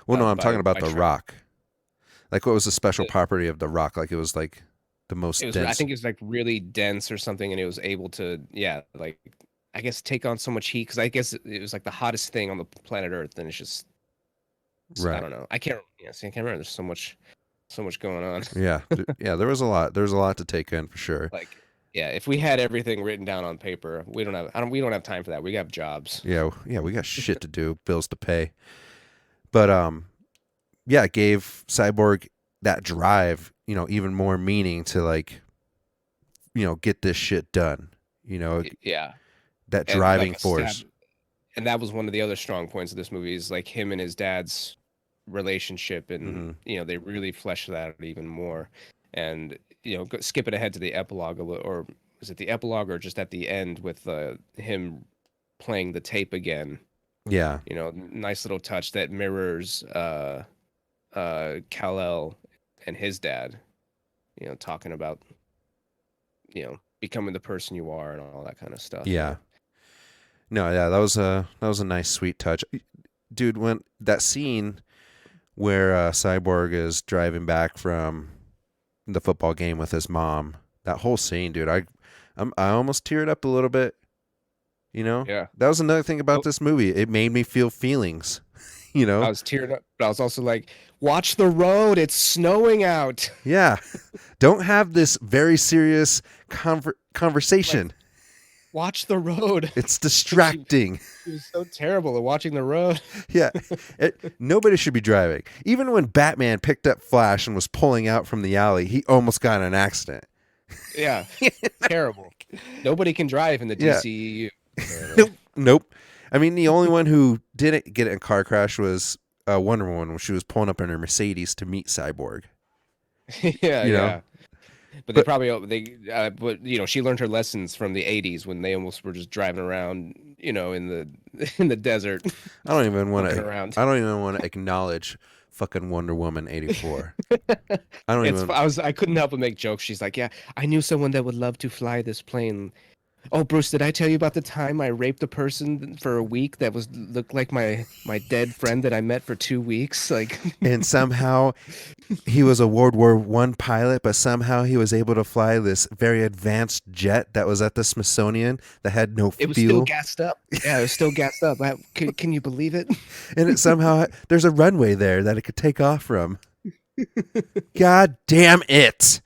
Well, no, I'm talking about the rock. Like, what was the special property of the rock? Like, it was like the most dense. I think it was like really dense or something, and it was able to, like, I guess take on so much heat, because I guess it was like the hottest thing on the planet Earth, and it's just, right. I don't know. I can't remember. There's so much going on. Yeah, there was a lot. There's a lot to take in for sure. Like, yeah, if we had everything written down on paper, we don't have time for that. We have jobs. Yeah, we got shit to do, bills to pay. But it gave Cyborg that drive, you know, even more meaning to, like, you know, get this shit done. You know, that driving force. And that was one of the other strong points of this movie, is like him and his dad's relationship, and you know, they really fleshed that out even more. And you know, skip it ahead to the epilogue a little, or is it the epilogue or just at the end with him playing the tape again? Yeah, you know, nice little touch that mirrors Kal-El his dad, talking about, becoming the person you are and all that kind of stuff. Yeah. No, yeah, that was a nice sweet touch. Dude, when that scene where Cyborg is driving back from the football game with his mom, that whole scene, dude, I almost teared up a little bit. Yeah. That was another thing about this movie. It made me feel feelings. I was teared up, but I was also like, watch the road. It's snowing out. Yeah. Don't have this very serious conversation. Like, watch the road. It's distracting. She was so terrible at watching the road. Yeah. Nobody should be driving. Even when Batman picked up Flash and was pulling out from the alley, he almost got in an accident. Yeah. Terrible. Nobody can drive in the DCEU. Nope. I mean, the only one who didn't get in a car crash was Wonder Woman when she was pulling up in her Mercedes to meet Cyborg. Yeah. But they probably but she learned her lessons from the 80s when they almost were just driving around, in the desert. I don't even want to acknowledge fucking Wonder Woman 84. I couldn't help but make jokes. She's like, "Yeah, I knew someone that would love to fly this plane." Oh, Bruce, did I tell you about the time I raped a person for a week that looked like my dead friend that I met for 2 weeks? Like, and somehow he was a World War I pilot, but somehow he was able to fly this very advanced jet that was at the Smithsonian that had no fuel. It was still gassed up. Yeah, it was still gassed up. Can you believe it? And it somehow there's a runway there that it could take off from. God damn it!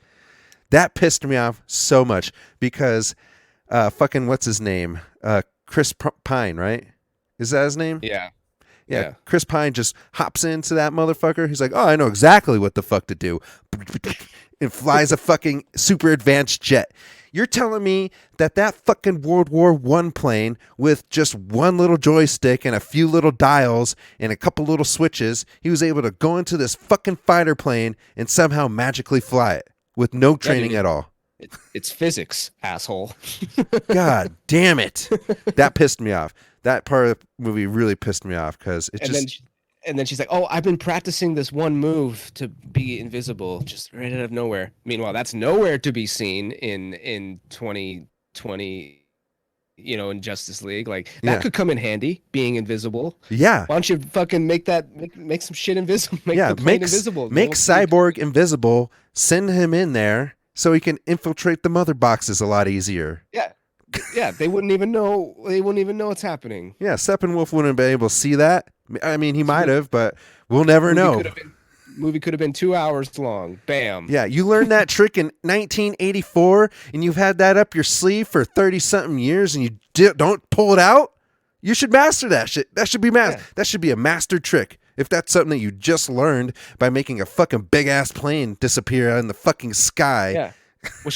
That pissed me off so much because. Fucking what's his name? Chris Pine, right? Is that his name? Yeah. Chris Pine just hops into that motherfucker. He's like, "Oh, I know exactly what the fuck to do," and flies a fucking super advanced jet. You're telling me that fucking World War I plane with just one little joystick and a few little dials and a couple little switches, he was able to go into this fucking fighter plane and somehow magically fly it with no training at all? It's physics, asshole. God damn it. That pissed me off. That part of the movie really pissed me off because and then she's like, "Oh, I've been practicing this one move to be invisible," just right out of nowhere. Meanwhile, that's nowhere to be seen in 2020, in Justice League. Like, that could come in handy, being invisible. Yeah. Why don't you fucking make some shit invisible? Make the plane invisible. Make Cyborg invisible, send him in there. So he can infiltrate the mother boxes a lot easier. Yeah. They wouldn't even know. They wouldn't even know what's happening. Yeah, Steppenwolf wouldn't be able to see that. I mean, he might have, but we'll never know. Movie could have been 2 hours long. Bam. Yeah, you learned that trick in 1984, and you've had that up your sleeve for 30-something years, and you don't pull it out. You should master that shit. That should be That should be a master trick. If that's something that you just learned by making a fucking big ass plane disappear in the fucking sky. Yeah. Well,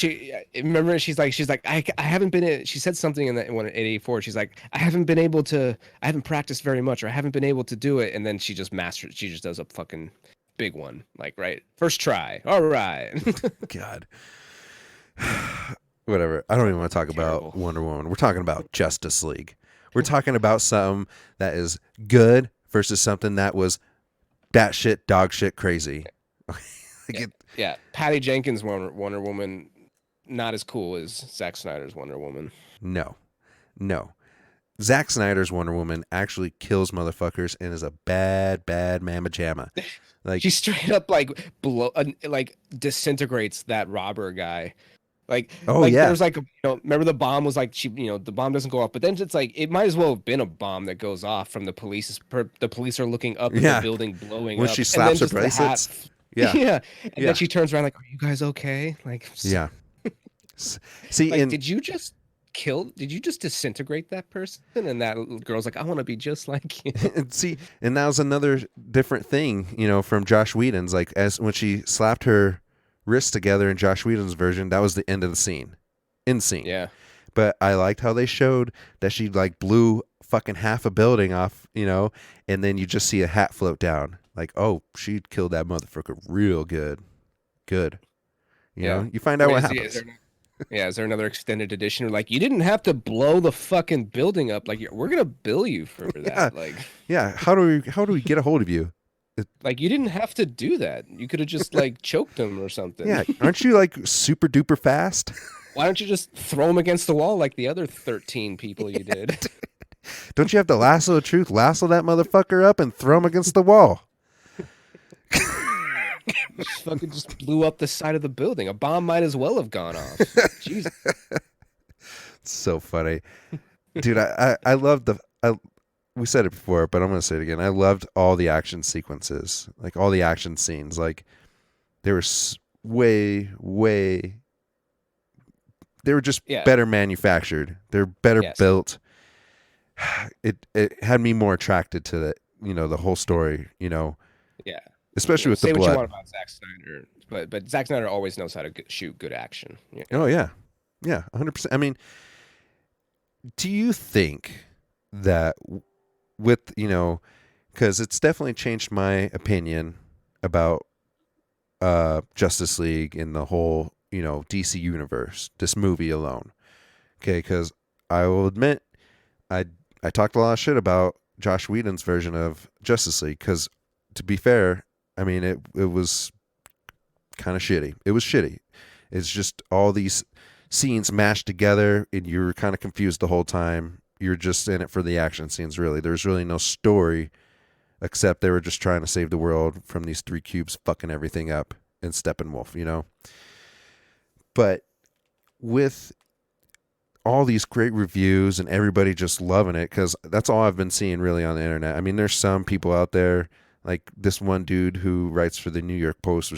remember she's like, I haven't been. She said something in 84. She's like, I haven't practiced very much, or I haven't been able to do it. And then she just does a fucking big one. Like, right. First try. All right. God. Whatever. I don't even want to talk about Wonder Woman. We're talking about Justice League. We're talking about something that is good versus something that was batshit dog shit crazy. Yeah. Patty Jenkins' Wonder Woman, not as cool as Zack Snyder's Wonder Woman. No. Zack Snyder's Wonder Woman actually kills motherfuckers and is a bad mamma jamma. Like, she straight up disintegrates that robber guy. There's remember the bomb was the bomb doesn't go off, but then it's like, it might as well have been a bomb that goes off from the police. The police are looking up at the building blowing when up. she slaps her bracelets. Yeah. And then she turns around like, "Are you guys okay?" Like, yeah. See, did you just disintegrate that person? And that girl's like, "I want to be just like you." And that was another different thing, from Josh Whedon's, like, as when she slapped her wrists together in Josh Whedon's version, that was the end of the scene. End scene. Yeah. But I liked how they showed that she blew fucking half a building off, and then you just see a hat float down. Like, oh, she killed that motherfucker real good. Good. You know, you find out what happens. Is there another extended edition? Like, you didn't have to blow the fucking building up. Like, we're gonna bill you for that. How do we get a hold of you? Like, you didn't have to do that. You could have just like choked him or something. Yeah, aren't you like super duper fast? Why don't you just throw him against the wall like the other 13 people you did? Don't you have to lasso the truth? Lasso that motherfucker up and throw him against the wall. Just fucking just blew up the side of the building. A bomb might as well have gone off. Jesus. So funny, dude. I love we said it before, but I'm gonna say it again. I loved all the action sequences, like all the action scenes. Like they were way they were just better manufactured. They're better built. It had me more attracted to the whole story. Yeah. Especially with the blood. Say what you want about Zack Snyder, but Zack Snyder always knows how to shoot good action. Yeah. Oh yeah, 100%. I mean, do you think that with because it's definitely changed my opinion about Justice League and the whole DC universe, this movie alone? Okay, because I will admit, I talked a lot of shit about Josh Whedon's version of Justice League because, to be fair, I mean it was kind of shitty. It was shitty. It's just all these scenes mashed together, and you're kind of confused the whole time. You're just in it for the action scenes, really. There's really no story, except they were just trying to save the world from these three cubes fucking everything up in Steppenwolf, But with all these great reviews and everybody just loving it, because that's all I've been seeing really on the internet. I mean, there's some people out there, like this one dude who writes for the New York Post,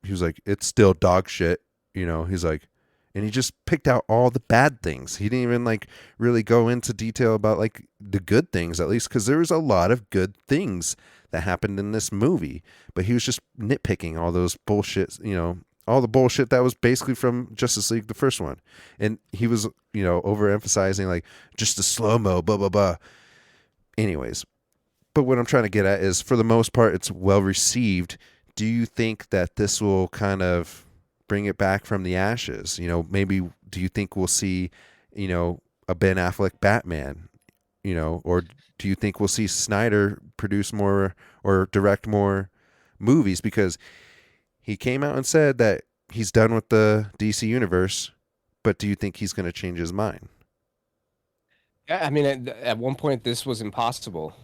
he was like, it's still dog shit, he's like, and he just picked out all the bad things. He didn't even like really go into detail about like the good things, at least, because there was a lot of good things that happened in this movie, but he was just nitpicking all those bullshit, all the bullshit that was basically from Justice League, the first one. And he was, overemphasizing like just the slow-mo, blah, blah, blah. Anyways, but what I'm trying to get at is, for the most part, it's well received. Do you think that this will kind of bring it back from the ashes? Maybe do you think we'll see, a Ben Affleck Batman, or do you think we'll see Snyder produce more or direct more movies? Because he came out and said that he's done with the DC universe, but do you think he's going to change his mind? Yeah, I mean, at one point this was impossible.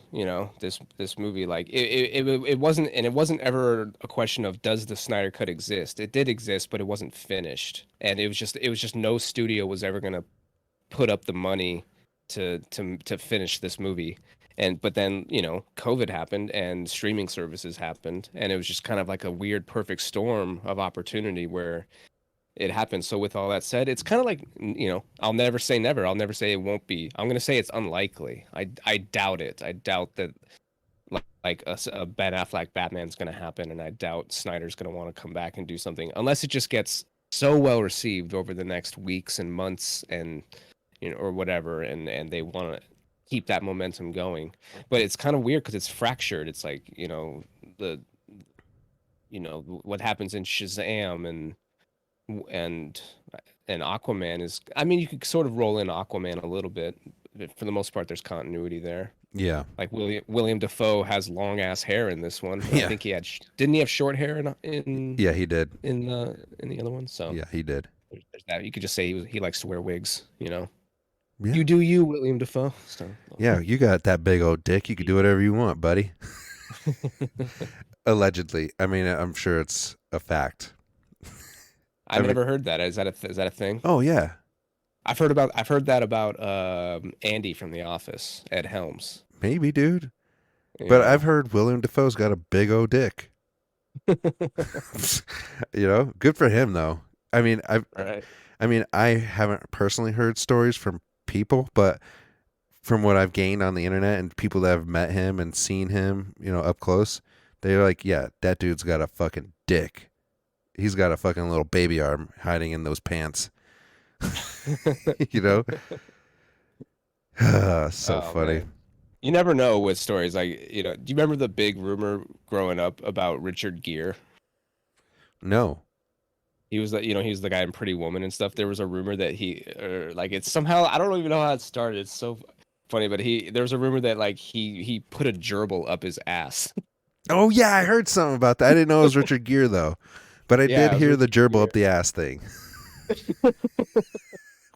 This movie, like it wasn't, and it wasn't ever a question of does the Snyder Cut exist. It did exist, but it wasn't finished, and it was just no studio was ever gonna put up the money to finish this movie. But then COVID happened and streaming services happened, and it was just kind of like a weird perfect storm of opportunity where it happened. So with all that said, it's kind of like, I'll never say never. I'll never say it won't be. I'm going to say it's unlikely. I doubt it. I doubt that like a Ben Affleck Batman's going to happen, and I doubt Snyder's going to want to come back and do something unless it just gets so well received over the next weeks and months and or whatever, and they want to keep that momentum going. But it's kind of weird because it's fractured. It's like, what happens in Shazam and Aquaman is, I mean, you could sort of roll in Aquaman a little bit. For the most part, there's continuity there. Yeah. Like William Dafoe has long ass hair in this one. Yeah. I think didn't he have short hair in Yeah, he did. In the other one. So yeah, he did. There's that. You could just say he likes to wear wigs, Yeah. You do you, William Dafoe. So. Yeah, you got that big old dick. You could do whatever you want, buddy. Allegedly. I mean, I'm sure it's a fact. I've never heard that. Is that a thing? Oh yeah. I've heard that about Andy from The Office, Ed Helms. Maybe, dude. Yeah. But I've heard William Dafoe's got a big old dick. Good for him though. I mean, I haven't personally heard stories from people, but from what I've gained on the internet and people that have met him and seen him, up close, they're like, yeah, that dude's got a fucking dick. He's got a fucking little baby arm hiding in those pants. So funny. Man. You never know with stories like, do you remember the big rumor growing up about Richard Gere? No. He was the guy in Pretty Woman and stuff. There was a rumor that it's somehow, I don't even know how it started. It's so funny, but there was a rumor that like he put a gerbil up his ass. Oh yeah, I heard something about that. I didn't know it was Richard Gere though, but I Yeah, did it was hear the Richard gerbil Gere. up the ass thing.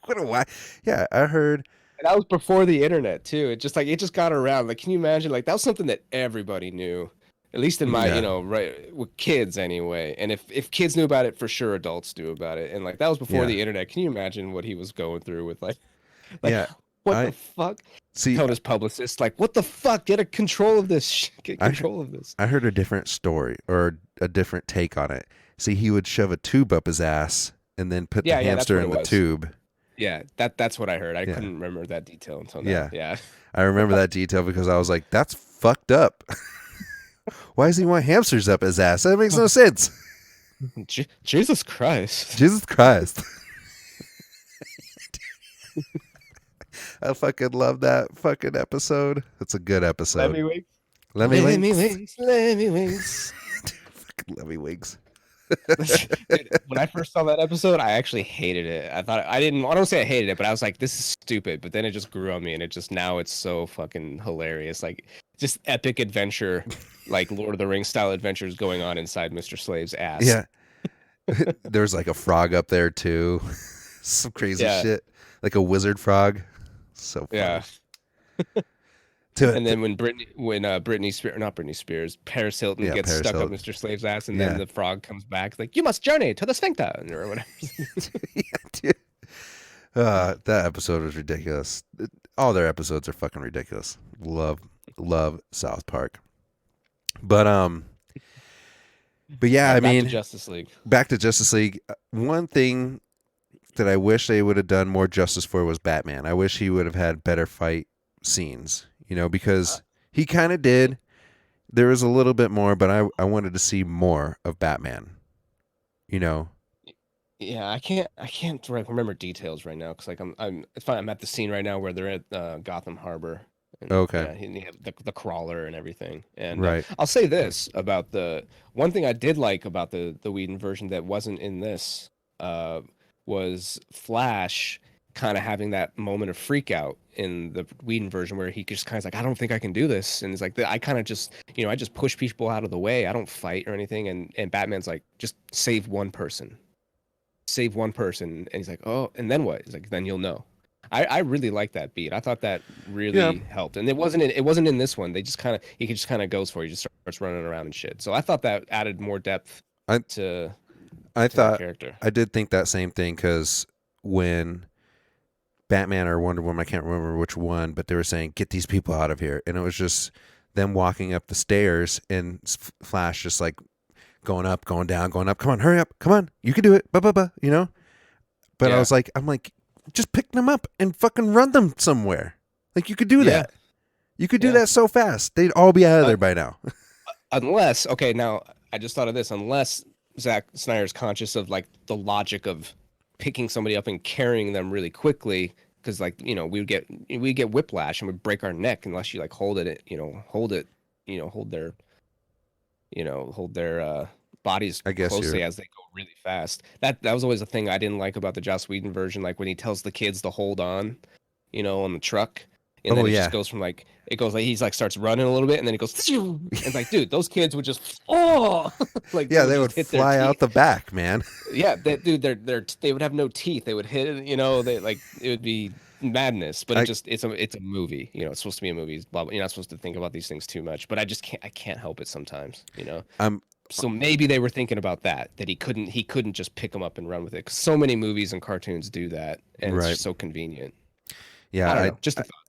What a why? Yeah, I heard. And that was before the internet too. It just got around. Like, can you imagine? Like, that was something that everybody knew, at least in my, Yeah. right, with kids anyway. And if kids knew about it, for sure, adults knew about it. And like, that was before Yeah. the internet. Can you imagine what he was going through with like Yeah, what I the fuck? see. Told his publicist, like, what the fuck? Get a control of this. Get I- control of this. I heard a different story or a different take on it. See, he would shove a tube up his ass and then put the Yeah, that's hamster what in it the was. tube. Yeah, that's what I heard. I Yeah. couldn't remember that detail until now. Yeah. Yeah. I remember that detail because I was like, "That's fucked up." Why does he want hamsters up his ass? That makes no sense. Jesus Christ. Jesus Christ. I fucking love that fucking episode. It's a good episode. Lemmy Wings. Lemmy Lemmy Wings. Wings. Lemmy Wings. Fucking Lemmy Wings. Dude, when I first saw that episode, I actually hated it. I don't say I hated it, but I was like, this is stupid. But then it just grew on me, and now it's so fucking hilarious. Like, just epic adventure, like Lord of the Rings style adventures going on inside Mr. Slave's ass. Yeah. There's like a frog up there too. Some crazy Yeah. shit. Like a wizard frog. So funny. Yeah. And then when Britney Spears, not Britney Spears, Paris Hilton Yeah, gets Paris stuck Hilton. up Mr. Slave's ass, and Yeah. then the frog comes back, it's like, you must journey to the sphincter, or whatever. Yeah, dude. That episode was ridiculous. All their episodes are fucking ridiculous. Love South Park. But yeah, I Back mean, to Justice League. back to Justice League. One thing that I wish they would have done more justice for was Batman. I wish he would have had better fight scenes, because he kind of did. There was a little bit more, but I wanted to see more of Batman. Yeah, I can't remember details right now because like it's fine. I'm at the scene right now where they're at Gotham Harbor. And, Okay. Yeah, and you have the crawler and everything. And Right. I'll say this about the one thing I did like about the Whedon version that wasn't in this was Flash kind of having that moment of freak out in the Whedon version where he just kind of like, I don't think I can do this. And it's like, I kind of just, I just push people out of the way. I don't fight or anything. And Batman's like, just save one person. Save one person. And he's like, oh, and then what? He's like, then you'll know. I really like that beat. I thought that really helped. And it wasn't in this one. He just kind of goes for it. He just starts running around and shit. So I thought that added more depth to the character. I did think that same thing because when Batman or Wonder Woman, I can't remember which one, but they were saying, get these people out of here. And it was just them walking up the stairs and Flash just like going up, going down, going up. Come on, hurry up. Come on. You can do it. But Yeah. I'm like, just pick them up and fucking run them somewhere. Like you could do that. You could do that so fast. They'd all be out of there by now. Unless, okay, now I just thought of this. Unless Zack Snyder's conscious of like the logic of picking somebody up and carrying them really quickly, because like we get whiplash and we'd break our neck unless you like hold their bodies I guess closely as they go really fast. That was always a thing I didn't like about the Joss Whedon version, like when he tells the kids to hold on, on the truck. And then it just goes from like he's like starts running a little bit and then it goes and it's like, dude, those kids would just like they would fly out the back, man. Yeah, they would have no teeth. They would hit they like it would be madness. But it's a movie. It's supposed to be a movie. You're not supposed to think about these things too much. But I can't help it sometimes. So maybe they were thinking about that he couldn't just pick them up and run with it. 'Cause so many movies and cartoons do that, and it's just so convenient. Yeah, I don't know, just a thought.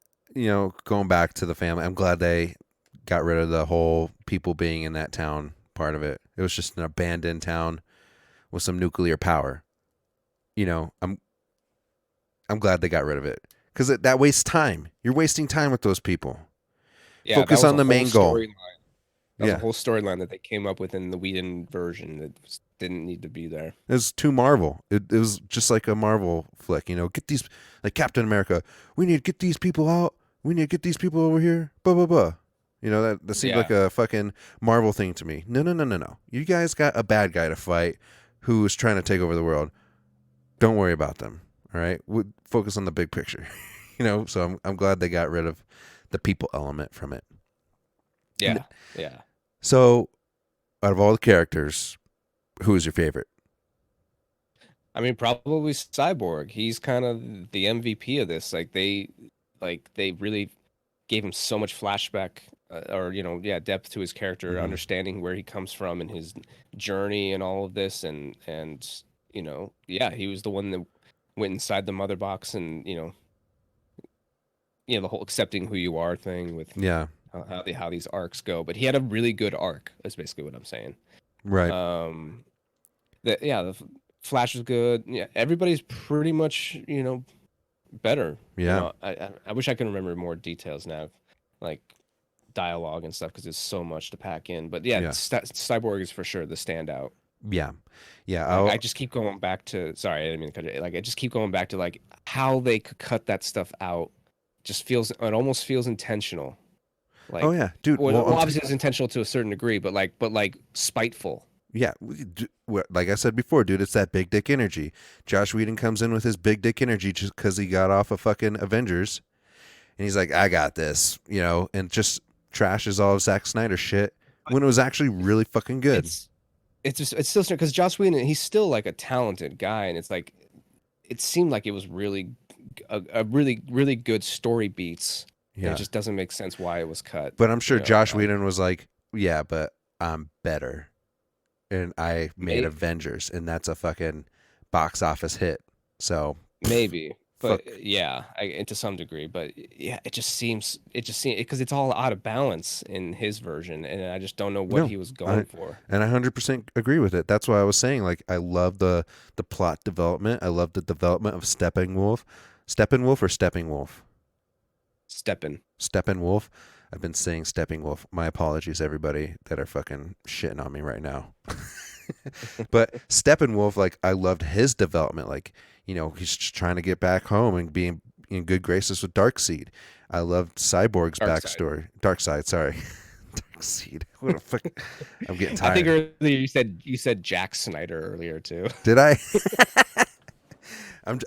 Going back to the family, I'm glad they got rid of the whole people being in that town part of it. It was just an abandoned town with some nuclear power. I'm glad they got rid of it because that wastes time. You're wasting time with those people. Yeah, Focus on the main goal. That was a whole storyline that they came up with in the Whedon version that didn't need to be there. It was too Marvel. It was just like a Marvel flick. Get these, like Captain America. We need to get these people out. We need to get these people over here. Blah, blah, blah. That seemed like a fucking Marvel thing to me. No. You guys got a bad guy to fight who is trying to take over the world. Don't worry about them. All right? Focus on the big picture. So I'm glad they got rid of the people element from it. Yeah. So, out of all the characters, who is your favorite? I mean, probably Cyborg. He's kind of the MVP of this. Like they really gave him so much flashback, or yeah, depth to his character, Mhm. understanding where he comes from and his journey and all of this, and yeah, he was the one that went inside the mother box, and the whole accepting who you are thing with Yeah, how these arcs go. But he had a really good arc. That's basically what I'm saying. right. The Flash is good. Yeah, everybody's pretty much better. Yeah. I wish I could remember more details now, like dialogue and stuff, because there's so much to pack in. But yeah, Yeah. Cyborg is for sure the standout. Yeah. Yeah. Like, I just keep going back to. Sorry, I didn't mean to cut it. Like I just keep going back to like how they could cut that stuff out. It almost feels intentional. Like, Oh yeah, dude. well, Well, obviously it's intentional to a certain degree, but like spiteful. yeah, like I said before, dude, it's that big dick energy. Josh Whedon comes in with his big dick energy just because he got off of fucking Avengers, and he's like, "I got this," and just trashes all of Zack Snyder shit when it was actually really fucking good. It's still because Joss Whedon, he's still like a talented guy, and it's like it seemed like it was really a really really good story beats. And Yeah, it just doesn't make sense why it was cut. but I'm sure Josh like, Whedon was like, "Yeah, but I'm better, and I made May- Avengers, and that's a fucking box office hit." So maybe, but Fuck. yeah, to some degree. But yeah, it just seems because it's all out of balance in his version, and I just don't know what No, he was going for. And I 100% agree with it. That's why I was saying, like, I love the plot development. I love the development of Steppenwolf. Steppenwolf or Stepping Wolf? Steppenwolf. I've been saying Steppingwolf. My apologies, everybody that are fucking shitting on me right now. But Steppenwolf, like, I loved his development. Like, he's just trying to get back home and being in good graces with Darkseid. I loved Cyborg's backstory. Darkseid, sorry. Darkseid. What the fuck? I'm getting tired. I think earlier you said Jack Snyder earlier too. Did I?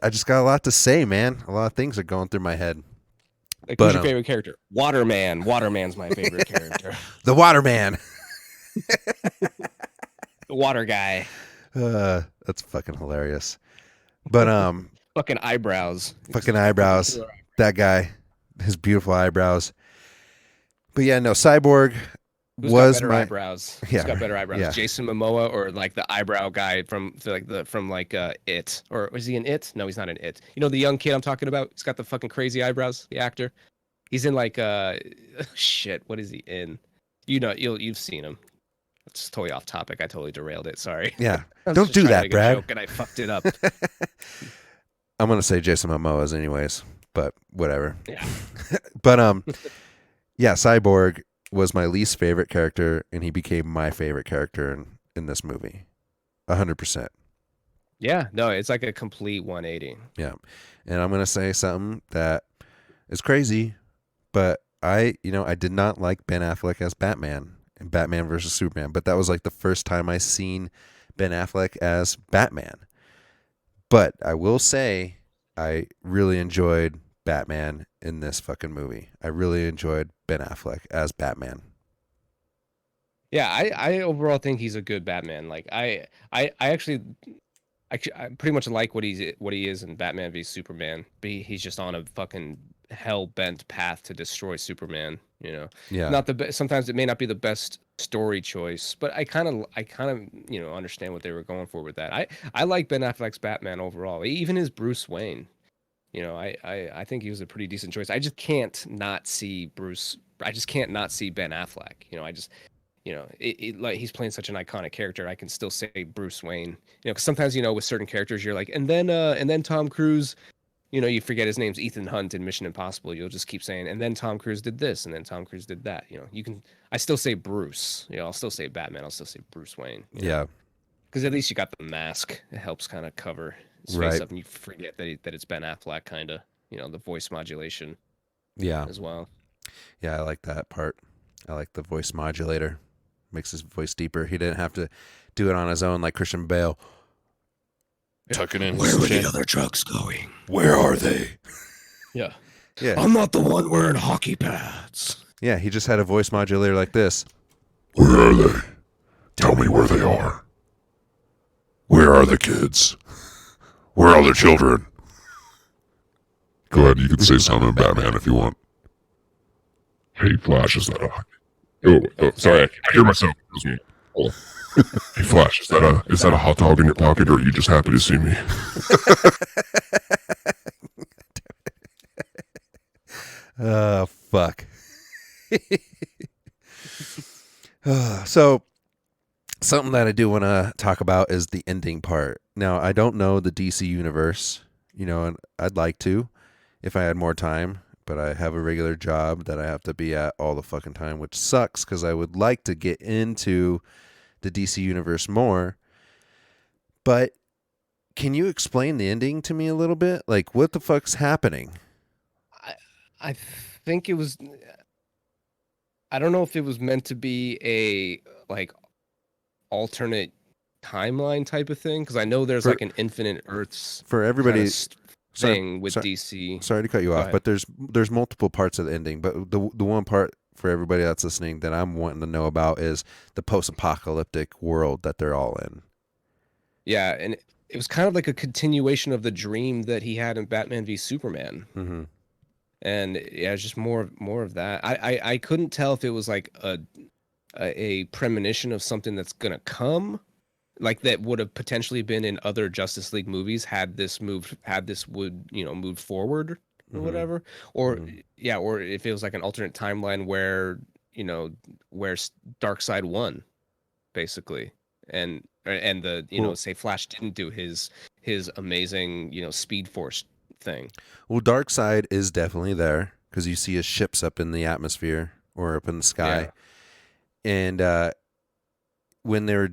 I just got a lot to say, man. A lot of things are going through my head. Like, who's your favorite character? Waterman. Waterman's my favorite character. The Waterman. The water guy. That's fucking hilarious. But Fucking eyebrows. fucking eyebrows. That guy, his beautiful eyebrows. But yeah, no, Cyborg Who's was got better my eyebrows? Yeah, Who's got better eyebrows? yeah. Jason Momoa or like the eyebrow guy from It? Or was he in It? No, he's not in It. You know the young kid I'm talking about? He's got the fucking crazy eyebrows, the actor. He's in like shit, what is he in? You've seen him. It's totally off topic. I totally derailed it. Sorry. Yeah. I was Don't just do trying to that, make a Brad. joke and I fucked it up. I'm gonna say Jason Momoa's anyways, but whatever. Yeah. But yeah, Cyborg was my least favorite character, and he became my favorite character in this movie. 100%. Yeah, no, it's like a complete 180. Yeah. And I'm gonna say something that is crazy, but I did not like Ben Affleck as Batman in Batman versus Superman, but that was like the first time I seen Ben Affleck as Batman. But I will say I really enjoyed Batman in this fucking movie. I really enjoyed Ben Affleck as Batman. Yeah, I overall think he's a good Batman. Like I pretty much like what he is in Batman v Superman. But he's just on a fucking hell-bent path to destroy Superman, Yeah. Not the best. Sometimes it may not be the best story choice, but I kind of understand what they were going for with that. I like Ben Affleck's Batman overall. Even his Bruce Wayne. I think he was a pretty decent choice. I just can't not see Ben Affleck. Like he's playing such an iconic character. I can still say Bruce Wayne. Because sometimes with certain characters you're like, and then Tom Cruise. You forget his name's Ethan Hunt in Mission Impossible. You'll just keep saying, and then Tom Cruise did this, and then Tom Cruise did that. I still say Bruce. I'll still say Batman. I'll still say Bruce Wayne. Yeah. Because at least you got the mask. It helps kind of cover his face up, and you forget that it's Ben Affleck, kind of. The voice modulation. Yeah. As well. Yeah, I like that part. I like the voice modulator. Makes his voice deeper. He didn't have to do it on his own like Christian Bale. Tucking in. Where were the other trucks going? Where are they? Yeah. Yeah. I'm not the one wearing hockey pads. Yeah, he just had a voice modulator like this. Where are they? Tell me where they are. Where are the kids? Where are the children? Go ahead, you can say something, Batman, if you want. Hey, Flash, is that a... Oh, sorry, I hear myself. It was me. Hold on. Hey, Flash, is that a hot dog in your pocket, or are you just happy to see me? Oh, fuck. So, something that I do want to talk about is the ending part. Now, I don't know the DC universe, and I'd like to if I had more time, but I have a regular job that I have to be at all the fucking time, which sucks because I would like to get into the DC universe more. But can you explain the ending to me a little bit? Like, what the fuck's happening? I think it was. I don't know if it was meant to be a like alternate timeline type of thing, because I know there's like an infinite Earths For everybody, thing with DC. Sorry to cut you off, ahead. but there's multiple parts of the ending. But the one part for everybody that's listening that I'm wanting to know about is the post-apocalyptic world that they're all in. Yeah, and it was kind of like a continuation of the dream that he had in Batman v Superman. Mm-hmm. And yeah, it's just more of that. I couldn't tell if it was like a premonition of something that's gonna come, like that would have potentially been in other Justice League movies had this moved forward or whatever, or or if it was like an alternate timeline where Darkseid won, basically, and the say Flash didn't do his amazing Speed Force thing. Well, Darkseid is definitely there because you see his ships up in the atmosphere or up in the sky, and when they're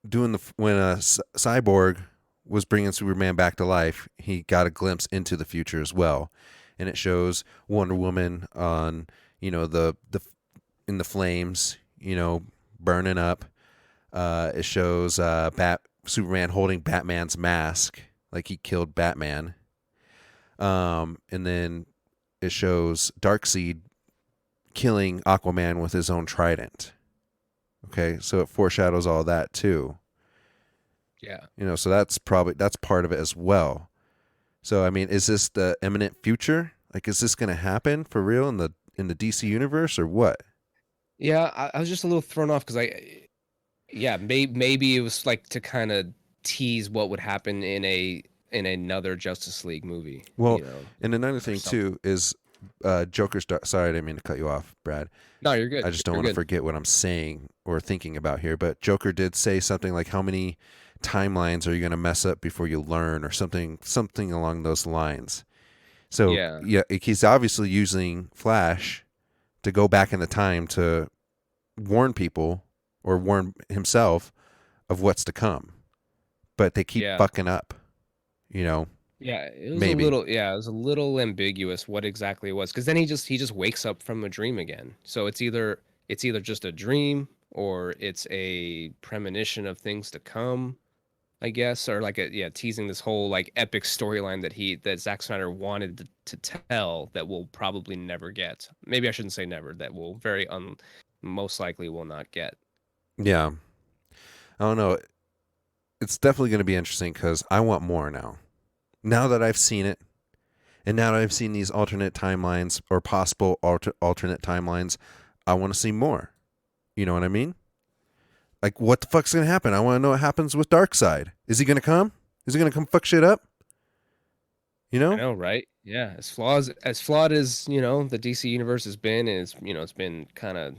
when Cyborg was bringing Superman back to life, he got a glimpse into the future as well, and it shows Wonder Woman on the in the flames, burning up. It shows Superman holding Batman's mask, like he killed Batman. And then it shows Darkseid killing Aquaman with his own trident. Okay, so it foreshadows all that too. Yeah. So that's part of it as well. So I mean, is this the imminent future? Like, is this going to happen for real in the DC universe or what? Yeah, I was just a little thrown off because maybe it was like to kind of tease what would happen in another Justice League movie. Well, and another thing too is Joker's sorry, I didn't mean to cut you off, Brad. No, you're good. I just don't want to forget what I'm saying or thinking about here. But Joker did say something like, "How many timelines are you going to mess up before you learn?" or something along those lines. So yeah, he's obviously using Flash to go back in the time to warn people or warn himself of what's to come. But they keep fucking up, Yeah, it was maybe. it was a little ambiguous what exactly it was, because then he just wakes up from a dream again. So it's either just a dream or it's a premonition of things to come, I guess, or like teasing this whole like epic storyline that Zack Snyder wanted to tell that we'll probably never get. Maybe I shouldn't say never, that we'll most likely will not get. Yeah. I don't know. It's definitely going to be interesting because I want more now. Now that I've seen it, and now that I've seen these alternate timelines or possible alternate timelines, I want to see more. You know what I mean? Like, what the fuck's going to happen? I want to know what happens with Darkseid. Is he going to come? Is he going to come fuck shit up? I know, right? Yeah, as flawed as the DC universe has been, and it's been kind of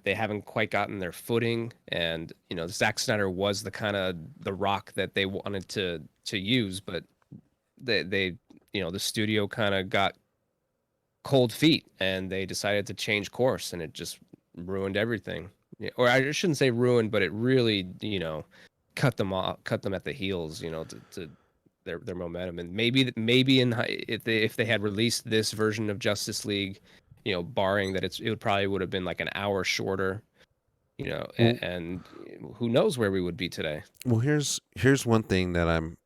they haven't quite gotten their footing, and Zack Snyder was the rock that they wanted to use, but they the studio kind of got cold feet and they decided to change course, and it just ruined everything. Or I shouldn't say ruined, but it really cut them at the heels, to their momentum. And maybe if they had released this version of Justice League, barring that it probably would have been like an hour shorter, and who knows where we would be today. Well, here's one thing that I'm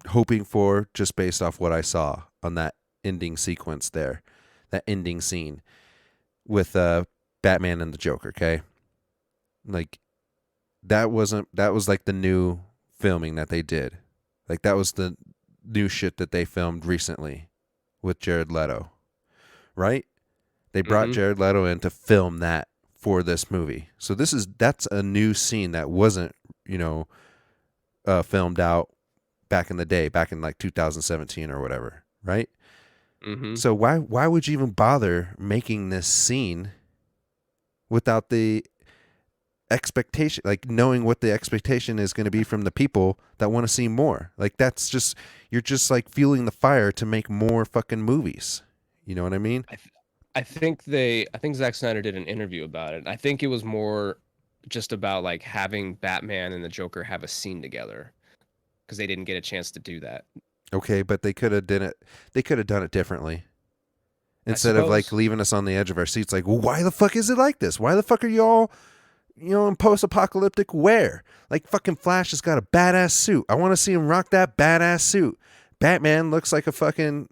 hoping for, just based off what I saw on that ending sequence there, that ending scene with Batman and the Joker, okay? Like that was like the new filming that they did. Like that was the new shit that they filmed recently with Jared Leto. Right? They brought Jared Leto in to film that for this movie. So that's a new scene that wasn't, filmed out back in the day, back in like 2017 or whatever, right? So why would you even bother making this scene without the expectation, like knowing what the expectation is going to be from the people that want to see more? Like that's just, you're just like fueling the fire to make more fucking movies. You know what I mean? I think Zack Snyder did an interview about it. I think it was more just about like having Batman and the Joker have a scene together, because they didn't get a chance to do that. Okay, but they could have done it. They could have done it differently. Instead of like leaving us on the edge of our seats, like, well, why the fuck is it like this? Why the fuck are y'all, in post-apocalyptic wear? Like fucking Flash has got a badass suit. I want to see him rock that badass suit. Batman looks like a fucking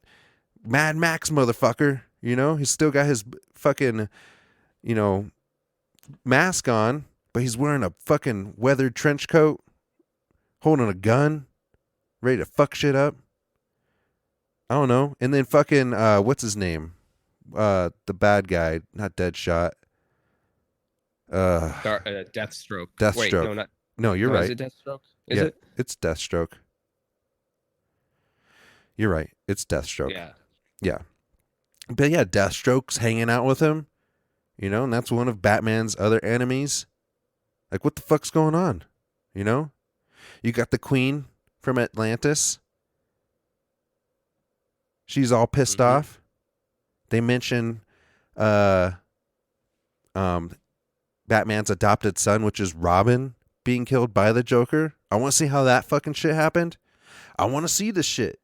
Mad Max motherfucker. He's still got his fucking, mask on, but he's wearing a fucking weathered trench coat, holding a gun, ready to fuck shit up. I don't know. And then fucking, what's his name? The bad guy, not Deadshot. Deathstroke. Deathstroke. Wait, no, you're right. Is it Deathstroke? Is it? It's Deathstroke. You're right. It's Deathstroke. Yeah. Yeah. But yeah, Deathstroke's hanging out with him, and that's one of Batman's other enemies. Like, what the fuck's going on? You got the Queen from Atlantis. She's all pissed off. They mention Batman's adopted son, which is Robin, being killed by the Joker. I want to see how that fucking shit happened. I want to see this shit.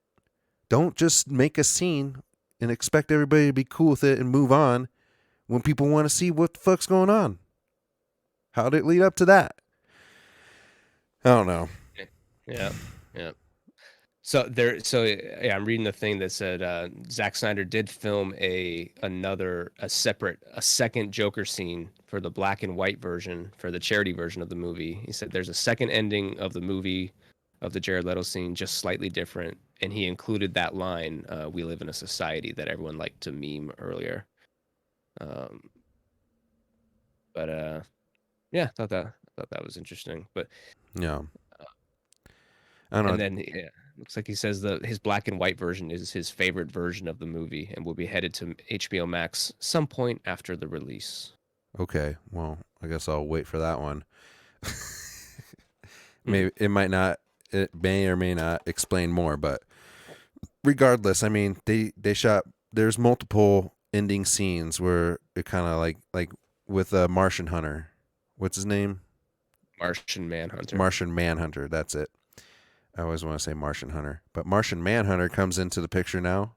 Don't just make a scene and expect everybody to be cool with it and move on when people want to see what the fuck's going on. How did it lead up to that? I don't know. Yeah. So I'm reading the thing that said Zack Snyder did film a second Joker scene for the black and white version, for the charity version of the movie. He said there's a second ending of the movie of the Jared Leto scene, just slightly different, and he included that line, "We live in a society," that everyone liked to meme earlier. Yeah, I thought that was interesting. But yeah, I don't know. And then looks like he says his black and white version is his favorite version of the movie and will be headed to HBO Max some point after the release. Okay, well, I guess I'll wait for that one. Maybe it may or may not explain more, but regardless, I mean, they shot. There's multiple ending scenes where it kind of like with a Martian Hunter. What's his name? Martian Manhunter. Martian Manhunter. That's it. I always want to say Martian Hunter, but Martian Manhunter comes into the picture now.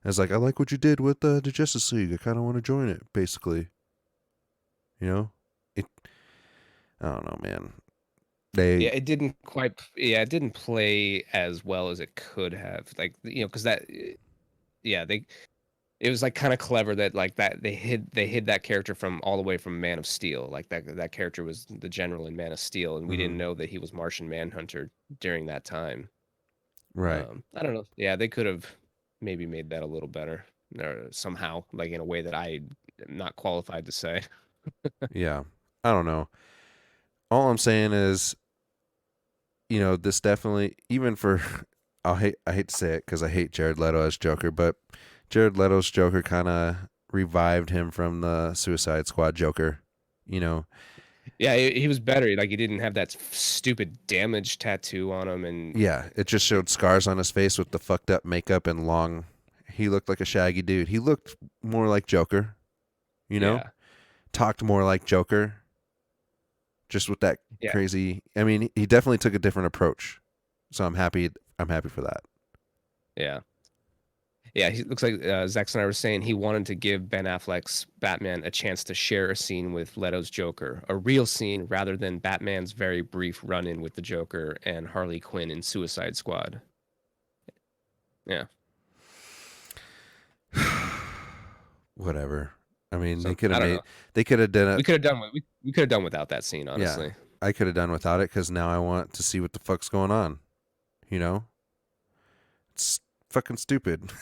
And it's like, I like what you did with the Justice League. I kind of want to join it, basically. I don't know, man. It didn't play as well as it could have. Like, because it was like kind of clever that like that they hid that character from all the way from Man of Steel. Like that character was the general in Man of Steel, and we didn't know that he was Martian Manhunter during that time. Right. I don't know. Yeah, they could have maybe made that a little better or somehow, like in a way that I am not qualified to say. Yeah. I don't know. All I'm saying is, this definitely, even for, I hate to say it because I hate Jared Leto as Joker, but Jared Leto's Joker kind of revived him from the Suicide Squad Joker, Yeah, he was better. Like, he didn't have that stupid damage tattoo on him, and yeah, it just showed scars on his face with the fucked up makeup and long. He looked like a shaggy dude. He looked more like Joker, Yeah. Talked more like Joker. Just with that crazy. I mean, he definitely took a different approach, so I'm happy. I'm happy for that. Yeah. Yeah, he looks like Zack Snyder was saying he wanted to give Ben Affleck's Batman a chance to share a scene with Leto's Joker, a real scene rather than Batman's very brief run-in with the Joker and Harley Quinn in Suicide Squad. Yeah. Whatever. I mean, So, they could I have don't made, know. they could have done We it. could have done we could have done without that scene, honestly. Yeah, I could have done without it because now I want to see what the fuck's going on. You know, it's fucking stupid.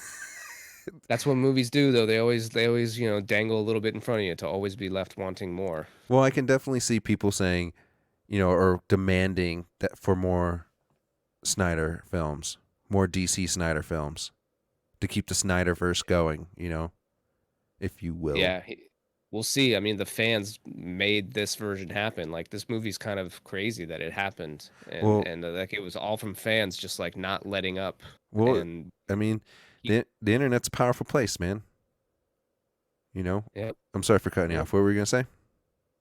That's what movies do, though. They always dangle a little bit in front of you to always be left wanting more. Well, I can definitely see people saying, or demanding that for more Snyder films, more DC Snyder films, to keep the Snyderverse going. If you will. Yeah, we'll see. I mean, the fans made this version happen. Like, this movie's kind of crazy that it happened, Well- and like it was all from fans just like not letting up. Well, And I mean, the internet's a powerful place, man. Yep. I'm sorry for cutting you Yep. off. What were you gonna say?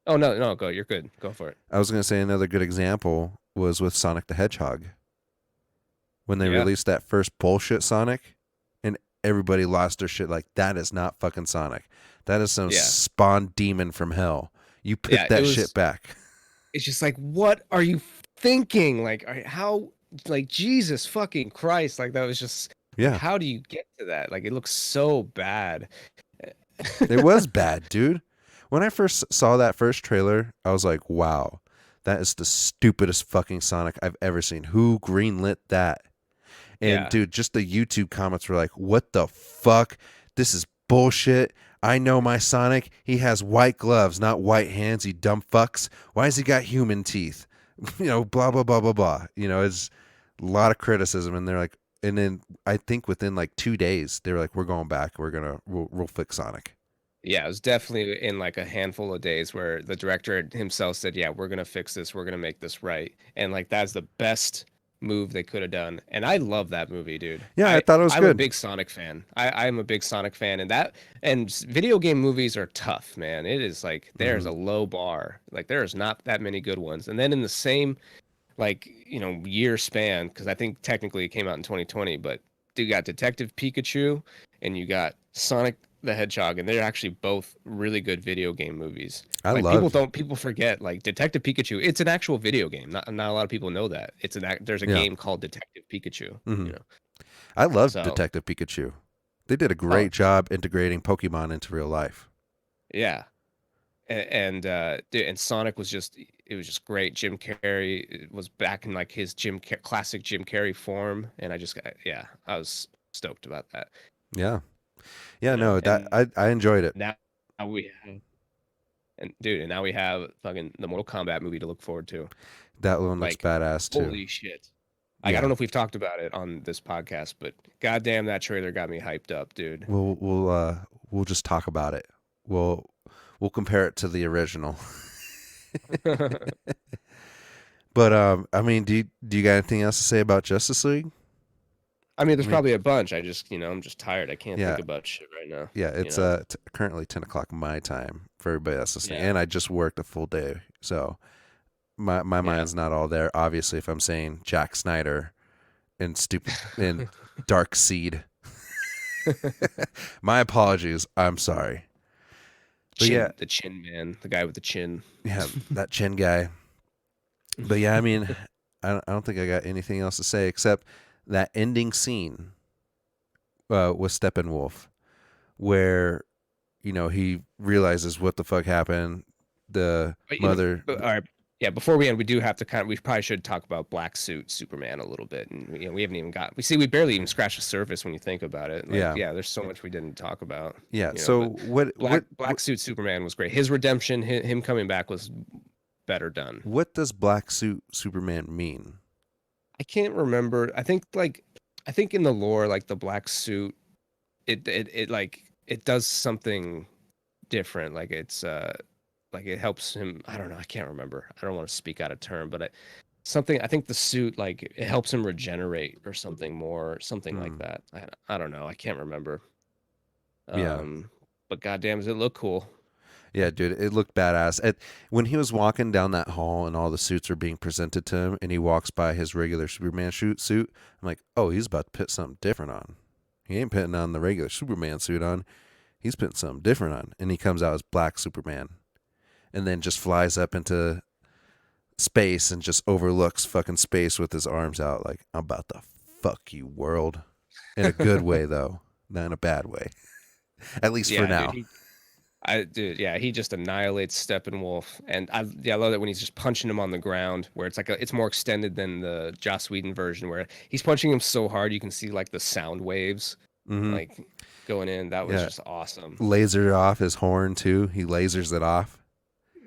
Oh no, go. You're good. Go for it. I was gonna say another good example was with Sonic the Hedgehog. When they Yeah. released that first bullshit Sonic, and everybody lost their shit. Like, that is not fucking Sonic. That is some Yeah. spawn demon from hell. You put Yeah, that it was- shit back. It's just like, what are you thinking? Like, how? Like, Jesus fucking Christ! Like, that was just. Yeah, How do you get to that? Like, it looks so bad. it was bad, dude. When I first saw that first trailer, I was like, wow, that is the stupidest fucking Sonic I've ever seen. Who greenlit that? And Yeah. dude, just the YouTube comments were like, what the fuck? This is bullshit. I know my Sonic. He has white gloves, not white hands, you dumb fucks. Why has he got human teeth? Blah, blah, blah, blah, blah. It's a lot of criticism. And they're like, and then I think within like 2 days, they were like, we're going back. We'll fix Sonic. Yeah, it was definitely in like a handful of days where the director himself said, "Yeah, we're gonna fix this. We're gonna make this right." And like that's the best move they could have done. And I love that movie, dude. Yeah, I thought it was I'm a good. big Sonic fan. I'm a big Sonic fan, and video game movies are tough, man. It is like there's Mm-hmm. a low bar. Like there's not that many good ones. And then in the same year span, because I think technically it came out in 2020, but you got Detective Pikachu and you got Sonic the Hedgehog, and they're actually both really good video game movies. People forget like Detective Pikachu. It's an actual video game. Not a lot of people know that. There's a game called Detective Pikachu. Mhm. I love So- Detective Pikachu. They did a great job integrating Pokemon into real life. Yeah. And Sonic was just great. Jim Carrey was back in like his classic Jim Carrey form, and I was stoked about that. Yeah. You know, I enjoyed it. Now we have, and now we have fucking the Mortal Kombat movie to look forward to. That one looks like, badass too. Holy shit! Like, Yeah. I don't know if we've talked about it on this podcast, but goddamn, that trailer got me hyped up, dude. We'll just talk about it. We'll compare it to the original. But I mean, do you got anything else to say about Justice League? I mean, there's I mean- probably a bunch. I'm just tired. I can't Yeah. think about shit right now. Yeah, it's you know? currently 10 o'clock my time for everybody that's listening, Yeah. and I just worked a full day, so my mind's not all there. Obviously, if I'm saying Zack Snyder and stupid and Dark Seed, my apologies. I'm sorry. But yeah, The chin man, the guy with the chin. yeah, that chin guy. But yeah, I mean, I don't think I got anything else to say except that ending scene with Steppenwolf, where he realizes what the fuck happened. The But, you know, mother. all right. Yeah, before we end, we do have to we probably should talk about Black Suit Superman a little bit. And we haven't even we barely even scratched the surface when you think about it. Like, Yeah. there's so much we didn't talk about. Yeah. you know, So but Black Suit Superman was great. His redemption, him coming back was better done. what does Black Suit Superman mean? I can't remember. I think in the lore, like the black suit, it does something different. Like it's like it helps him. I don't know. I can't remember. I don't want to speak out of turn, but I think the suit like it helps him regenerate or something like that. I don't know. I can't remember. Yeah. But goddamn, does it look cool? Yeah, dude, it looked badass. When he was walking down that hall and all the suits are being presented to him, and he walks by his regular Superman suit, I'm like, oh, he's about to put something different on. He ain't putting on the regular Superman suit on. He's putting something different on. And he comes out as Black Superman, and then just flies up into space and just overlooks fucking space with his arms out, like, I'm about to fuck you, world. In a good way, though, not in a bad way. At least for now. Dude, Yeah, he just annihilates Steppenwolf, and I love that when he's just punching him on the ground, where it's like it's more extended than the Joss Whedon version, where he's punching him so hard you can see like the sound waves, Mm-hmm. like going in. That was Yeah. just awesome. Lasered off his horn too. He lasers it off.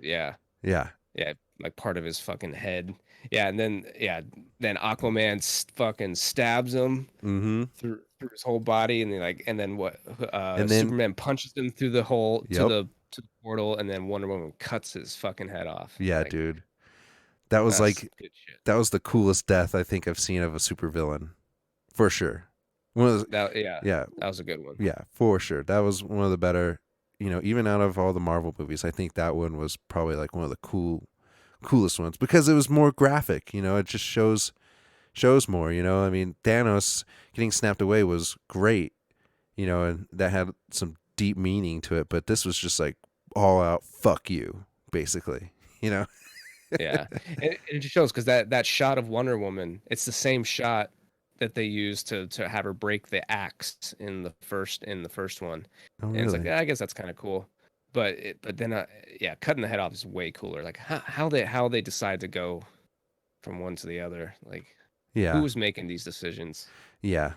Yeah, Yeah. yeah, like part of his fucking head. Yeah, and then then Aquaman fucking stabs him Mm-hmm. through his whole body, and then what? And then, Superman punches him through the hole yep. to the portal, and then Wonder Woman cuts his fucking head off. Yeah, Like, dude. That was that's like good shit. that was the coolest death I think I've seen of a supervillain, for sure. One of the, Yeah, yeah, that was a good one. yeah, for sure. That was one of the better. Even out of all the Marvel movies, I think that one was probably like one of the coolest ones because it was more graphic. It just shows more. I mean, Thanos getting snapped away was great. And that had some deep meaning to it. But this was just like all out fuck you, basically. Yeah, and it just shows because that shot of Wonder Woman, it's the same shot that they used to have her break the axe in the first one. Oh, And it's like, really? I guess that's kind of cool. But then yeah, cutting the head off is way cooler. Like how they decide to go from one to the other. Like Yeah. who's making these decisions? Yeah.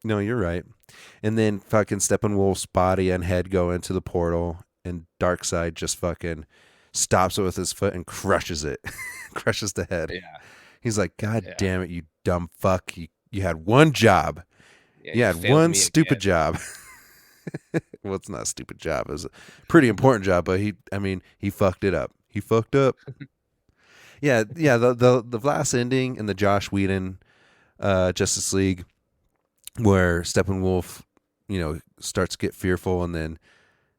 No, you're right. And then fucking Steppenwolf's body and head go into the portal, and Darkseid just fucking stops it with his foot and crushes it. Crushes the head. Yeah. He's like, God Yeah. damn it, you dumb fuck. You had one job. Yeah, You had failed one me stupid again. job. Well, it's not a stupid job. It was a pretty important job, but he fucked it up. He fucked up. Yeah. The last ending in the Josh Whedon Justice League, where Steppenwolf, starts to get fearful, and then,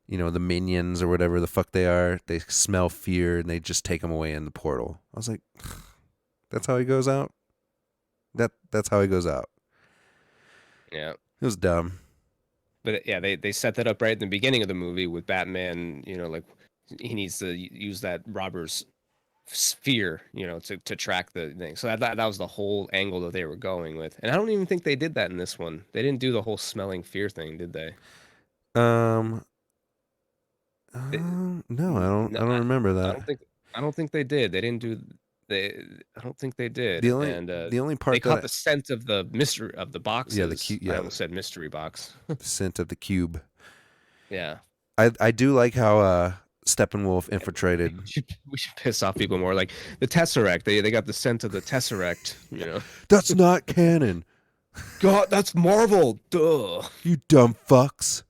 the minions or whatever the fuck they are, they smell fear and they just take him away in the portal. I was like, that's how he goes out? That's how he goes out. Yeah. It was dumb. But yeah, they set that up right in the beginning of the movie with Batman, like he needs to use that robber's sphere, to track the thing. So that was the whole angle that they were going with. And I don't even think they did that in this one. They didn't do the whole smelling fear thing, did they? No, I don't remember that. I don't think they did. They didn't do I don't think they did. The only and the only part they caught that the scent of the mystery of the boxes. Yeah, I almost said mystery box. the scent of the cube. Yeah. I do like how Steppenwolf infiltrated. We should piss off people more. Like the Tesseract, they got the scent of the Tesseract. That's not canon. God, that's Marvel. Duh. You dumb fucks.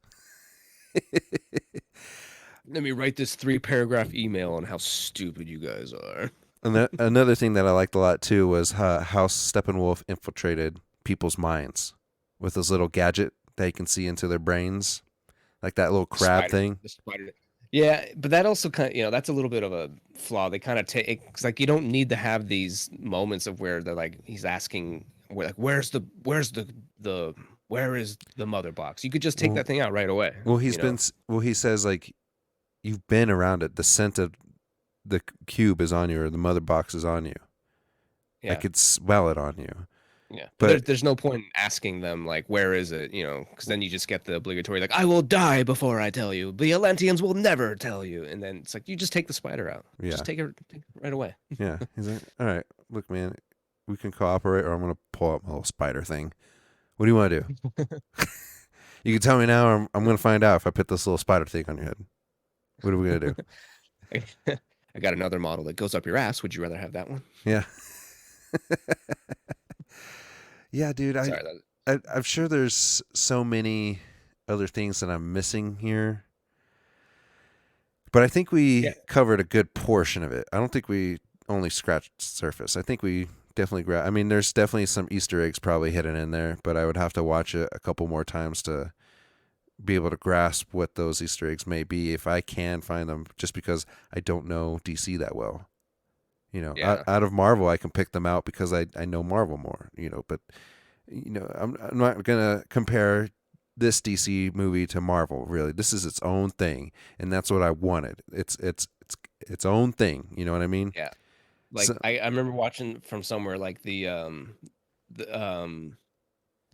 Let me write this 3-paragraph email on how stupid you guys are. And another thing that I liked a lot too was how Steppenwolf infiltrated people's minds with this little gadget that you can see into their brains, like that little crab thing. The spider. Yeah, but that also kind of, that's a little bit of a flaw. They kind of take, it's like you don't need to have these moments of where they're like, he's asking, where is the mother box? You could just take that thing out right away. Well, he says like, you've been around it. The scent of the cube is on you, or the mother box is on you. Yeah. I could smell it on you. Yeah, but there's no point in asking them like, where is it? Because then you just get the obligatory like, I will die before I tell you. The Atlanteans will never tell you. And then it's like, you just take the spider out. Yeah. Just take it right away. Yeah. He's like, all right, look, man, we can cooperate, or I'm gonna pull out my little spider thing. What do you want to do? You can tell me now, or I'm gonna find out if I put this little spider thing on your head. What are we gonna do? I got another model that goes up your ass. Would you rather have that one? Yeah. Yeah, dude. I'm sure there's so many other things that I'm missing here, but I think we covered a good portion of it. I don't think we only scratched the surface. I think we definitely I mean, there's definitely some Easter eggs probably hidden in there, but I would have to watch it a couple more times to be able to grasp what those Easter eggs may be, if I can find them, just because I don't know DC that well. Out of Marvel, I can pick them out because I know Marvel more, but I'm not going to compare this DC movie to Marvel, really. This is its own thing, and that's what I wanted. It's its own thing, you know what I mean? Yeah. Like I remember watching from somewhere like the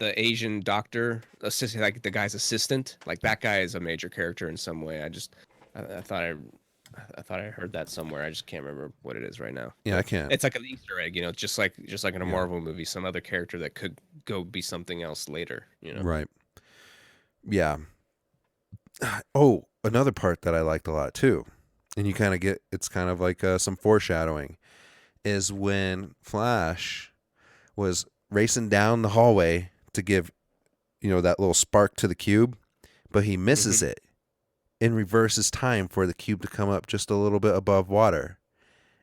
Asian doctor assistant, like the guy's assistant, like that guy is a major character in some way. I thought I heard that somewhere. I just can't remember what it is right now. Yeah, I But can't. it's like an Easter egg, just like in a Yeah. Marvel movie, some other character that could go be something else later. Right. Yeah. Oh, another part that I liked a lot too, and you kind of get it's kind of like some foreshadowing, is when Flash was racing down the hallway to give that little spark to the cube, but he misses it and reverses time for the cube to come up just a little bit above water,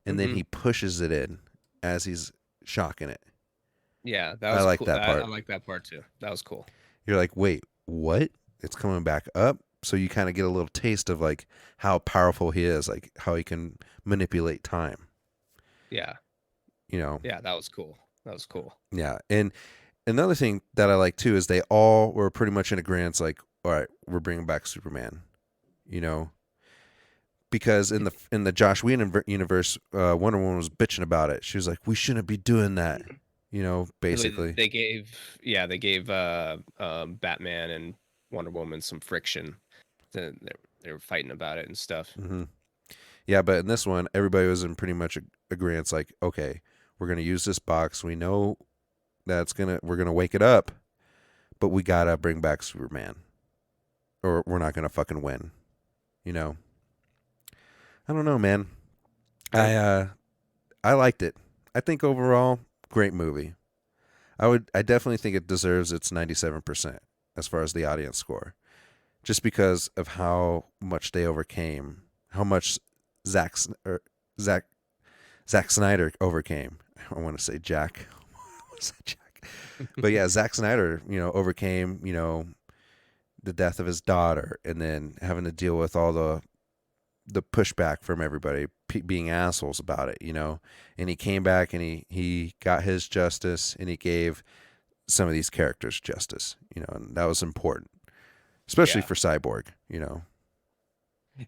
and then he pushes it in as he's shocking it. Yeah, that I was like cool. that part. I like that part too. That was cool. You're like, wait, what? It's coming back up. So you kind of get a little taste of like how powerful he is, like how he can manipulate time. Yeah. Yeah, that was cool. That was cool. Yeah. And another thing that I like too is they all were pretty much in agreement, like, all right, we're bringing back Superman, because in the Josh Whedon universe, Wonder Woman was bitching about it. She was like, we shouldn't be doing that, basically. They gave Batman and Wonder Woman some friction. They were fighting about it and stuff. Mm-hmm. Yeah, but in this one, everybody was in pretty much agreement. Like, okay, we're gonna use this box. We know we're gonna wake it up, but we gotta bring back Superman, or we're not gonna fucking win. I don't know, man. I liked it. I think overall, great movie. I definitely think it deserves its 97% as far as the audience score, just because of how much they overcame, how much Zack Snyder overcame. I want to say Jack. But yeah, Zack Snyder, overcame, the death of his daughter, and then having to deal with all the pushback from everybody being assholes about it, and he came back and he got his justice, and he gave some of these characters justice, and that was important, especially for Cyborg,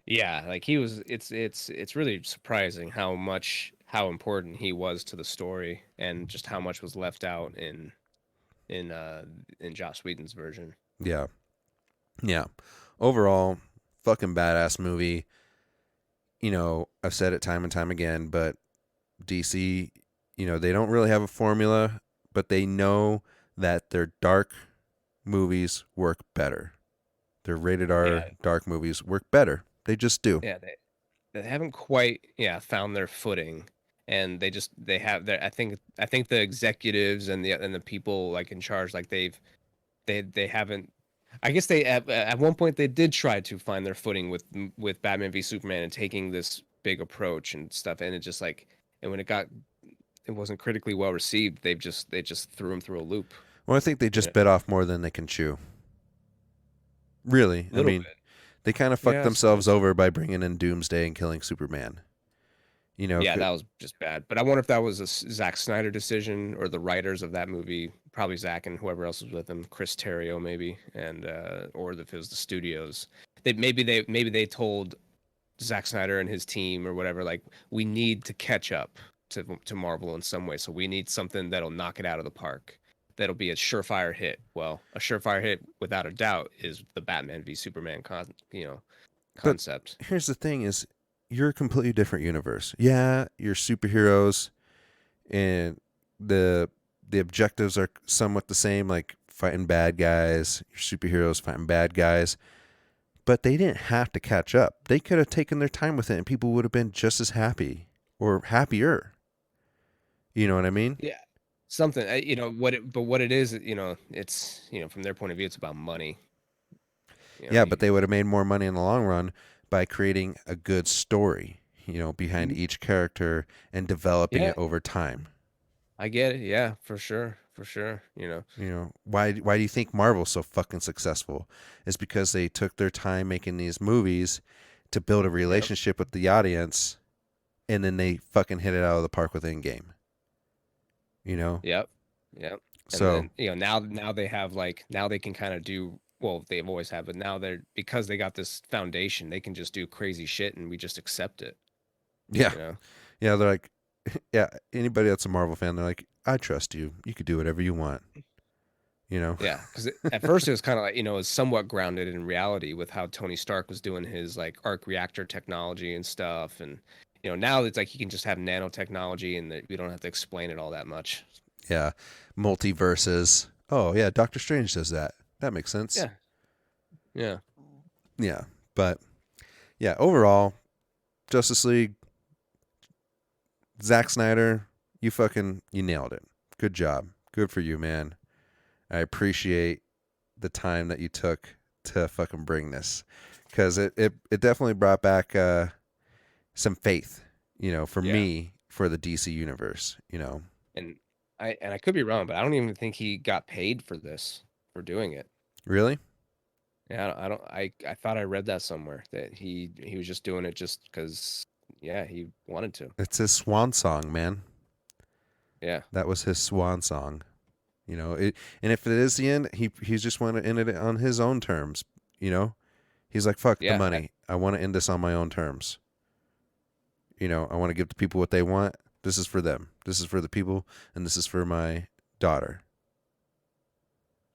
Yeah, like he was. It's really surprising how important he was to the story, and just how much was left out in Joss Whedon's version. Yeah. Overall, fucking badass movie. I've said it time and time again, but DC, they don't really have a formula, but they know that their dark movies work better. Their rated R dark movies work better. They just do. Yeah, they haven't quite found their footing, and they have their. I think the executives and the people like in charge, like they haven't. I guess they at one point they did try to find their footing with Batman v Superman and taking this big approach and stuff, and it just and when it wasn't critically well received, they just threw him through a loop. Well, I think they just bit off more than they can chew. Really, I mean, bit. They kind of fucked themselves over by bringing in Doomsday and killing Superman. Yeah, that was just bad. But I wonder if that was a Zack Snyder decision or the writers of that movie, probably Zack and whoever else was with him, Chris Terrio maybe, and or if it was the studios. Maybe they told Zack Snyder and his team or whatever, like, we need to catch up to Marvel in some way, so we need something that'll knock it out of the park. That'll be a surefire hit. Well, a surefire hit, without a doubt, is the Batman v Superman concept. But here's the thing: is you're a completely different universe. Yeah, you're superheroes, and the objectives are somewhat the same, like fighting bad guys. Your superheroes fighting bad guys, but they didn't have to catch up. They could have taken their time with it, and people would have been just as happy or happier. You know what I mean? Yeah. Something, what it is, it's, from their point of view, it's about money. But they would have made more money in the long run by creating a good story, behind each character and developing it over time. I get it. Yeah, for sure. Why do you think Marvel's so fucking successful? It's because they took their time making these movies to build a relationship with the audience, and then they fucking hit it out of the park with Endgame. Yep. So then, now they have now they can kind of do, well, they've always had, but now because they got this foundation, they can just do crazy shit and we just accept it. Yeah, they're like, anybody that's a Marvel fan, they're like, I trust you. You could do whatever you want. You know? Yeah, because at first it was kind of like, it was somewhat grounded in reality with how Tony Stark was doing his like arc reactor technology and stuff, and now it's like you can just have nanotechnology and that we don't have to explain it all that much. Yeah. Multiverses. Oh yeah, Doctor Strange does that. That makes sense. Yeah, yeah, Yeah. But yeah, overall, Justice League, Zack Snyder, you nailed it. Good job. Good for you, man. I appreciate the time that you took to fucking bring this, because it definitely brought back some faith, for Yeah. me, for the DC universe, and I could be wrong, but I don't even think he got paid for this for doing it. Really? Yeah, I thought I read that somewhere that he was just doing it just because he wanted to. It's his swan song, man. Yeah, That was his swan song. And if it is the end, he's just want to end it on his own terms. He's like, fuck the money. I want to end this on my own terms. I want to give the people what they want. This is for them. This is for the people, and this is for my daughter.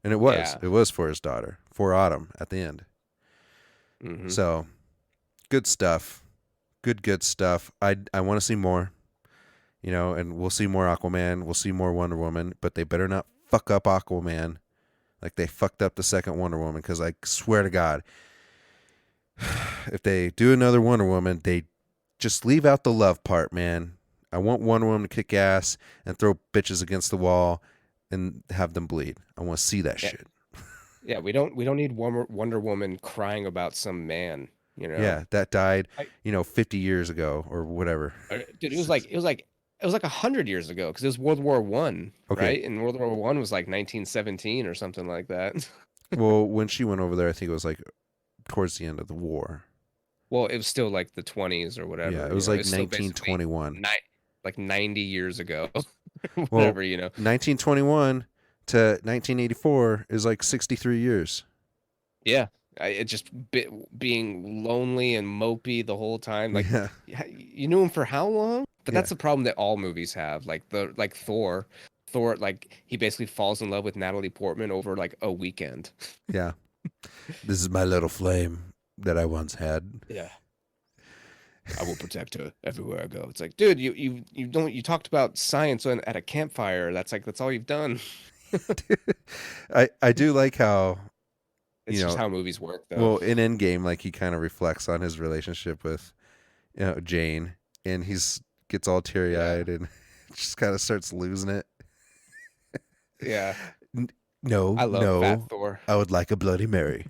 And it was for his daughter, for Autumn at the end. Mm-hmm. So, good stuff. Good stuff. I want to see more. And we'll see more Aquaman. We'll see more Wonder Woman, but they better not fuck up Aquaman like they fucked up the second Wonder Woman, because I swear to God, if they do another Wonder Woman, they just leave out the love part, man. I want Wonder Woman to kick ass and throw bitches against the wall and have them bleed. I want to see that shit. Yeah, we don't need Wonder Woman crying about some man, Yeah, that died, 50 years ago or whatever. Dude, it was like 100 years ago, because it was World War I, right? And World War I was like 1917 or something like that. Well, when she went over there, I think it was like towards the end of the war. Well, it was still like the 20s or whatever. Yeah, it was like 1921. Like 90 years ago. Whatever, well, 1921 to 1984 is like 63 years. Yeah. It just being lonely and mopey the whole time. Like, you knew him for how long? But that's the problem that all movies have. Like Thor, like he basically falls in love with Natalie Portman over like a weekend. Yeah. This is my little flame that I once had. Yeah. I will protect her everywhere I go. It's like, dude, you talked about science at a campfire. That's all you've done. I do like how it's just how movies work, though. Well, in Endgame, like he kind of reflects on his relationship with Jane, and gets all teary eyed and just kind of starts losing it. Yeah. No, I love Fat Thor. I would like a Bloody Mary.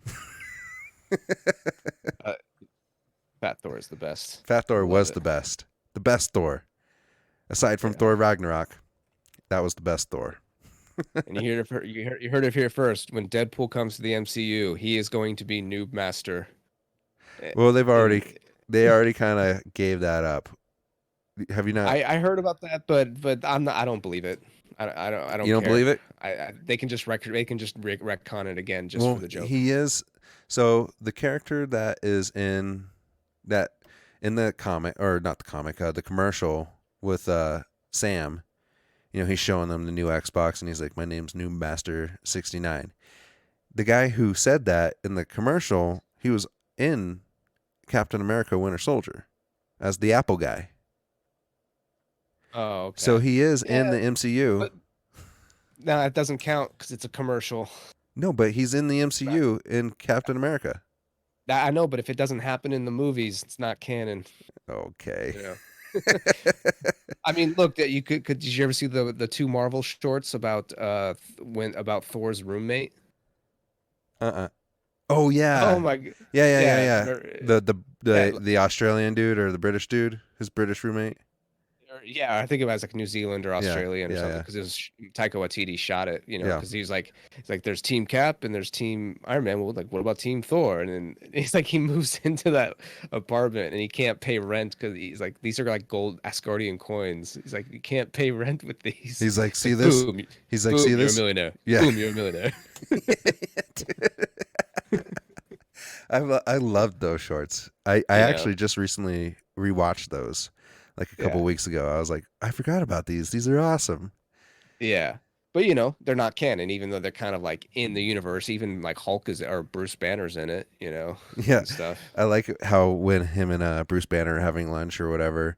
Fat Thor is the best. Fat Thor was the best. The best Thor. Aside from Thor Ragnarok, that was the best Thor. And you heard it here first. When Deadpool comes to the MCU, he is going to be Noob Master. Well, they already kind of gave that up. Have you not? I heard about that, but I don't believe it. I don't. You don't care. believe it? They can just retcon it again just for the joke. He is. So the character that is in the comic, or not the comic, the commercial with Sam, he's showing them the new Xbox and he's like, my name's Noob Master 69. The guy who said that in the commercial, he was in Captain America Winter Soldier as the Apple guy. Oh, okay. So he is in the MCU. But, no, that doesn't count because it's a commercial. No, but he's in the MCU in Captain America. I know, but if it doesn't happen in the movies, it's not canon. Okay. Yeah. I mean, look, that you could. Did you ever see the two Marvel shorts about Thor's roommate? Oh yeah. Oh my god. Yeah. The Australian dude or the British dude, his British roommate. Yeah, I think it was like New Zealand or Australian or something, because it was Taika Waititi shot it, because he's like, there's Team Cap and there's Team Iron Man. Well, like, what about Team Thor? And then he's like, he moves into that apartment and he can't pay rent because he's like, these are like gold Asgardian coins. He's like, you can't pay rent with these. He's like, see this? Boom, he's like, boom, see this? You're a millionaire. Yeah. Boom, you're a millionaire. I loved those shorts. I actually just recently rewatched those. Like a couple weeks ago, I was like, I forgot about these. These are awesome. Yeah. But they're not canon, even though they're kind of like in the universe. Even like Hulk or Bruce Banner's in it, Yeah, and stuff. I like how when him and Bruce Banner are having lunch or whatever,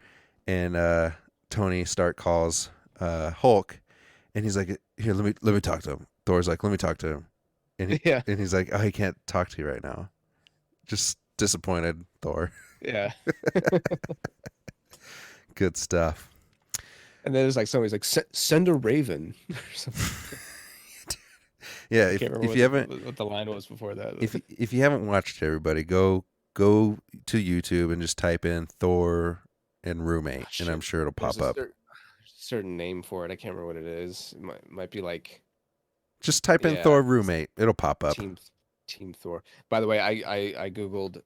and Tony Stark calls Hulk, and he's like, "Here, let me talk to him." Thor's like, "Let me talk to him," and Yeah, he's like, "Oh, he can't talk to you right now." Just disappointed Thor. yeah. Good stuff. And then there's like somebody's like, "Send a raven." Or something. Yeah, I can't remember if you haven't what the line was before that. if you haven't watched it, everybody, go to YouTube and just type in Thor and roommate, and I'm sure it'll There's pop up. certain name for it. I can't remember what it is. It might be like Just type in yeah, Thor roommate, it'll pop up. Team Thor. By the way, I googled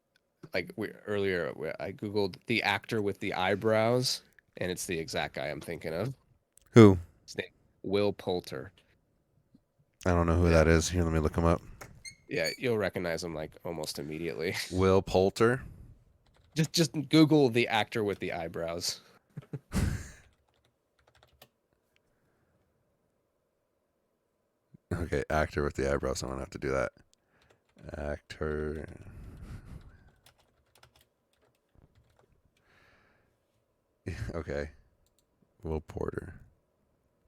like earlier. I googled the actor with the eyebrows, and it's the exact guy I'm thinking of. Who? His name Will Poulter. I don't know who that is. Here, let me look him up. Yeah, you'll recognize him like almost immediately. Will Poulter. Just Google the actor with the eyebrows. Okay, actor with the eyebrows. I'm gonna have to do that. Actor. Okay. Will Porter.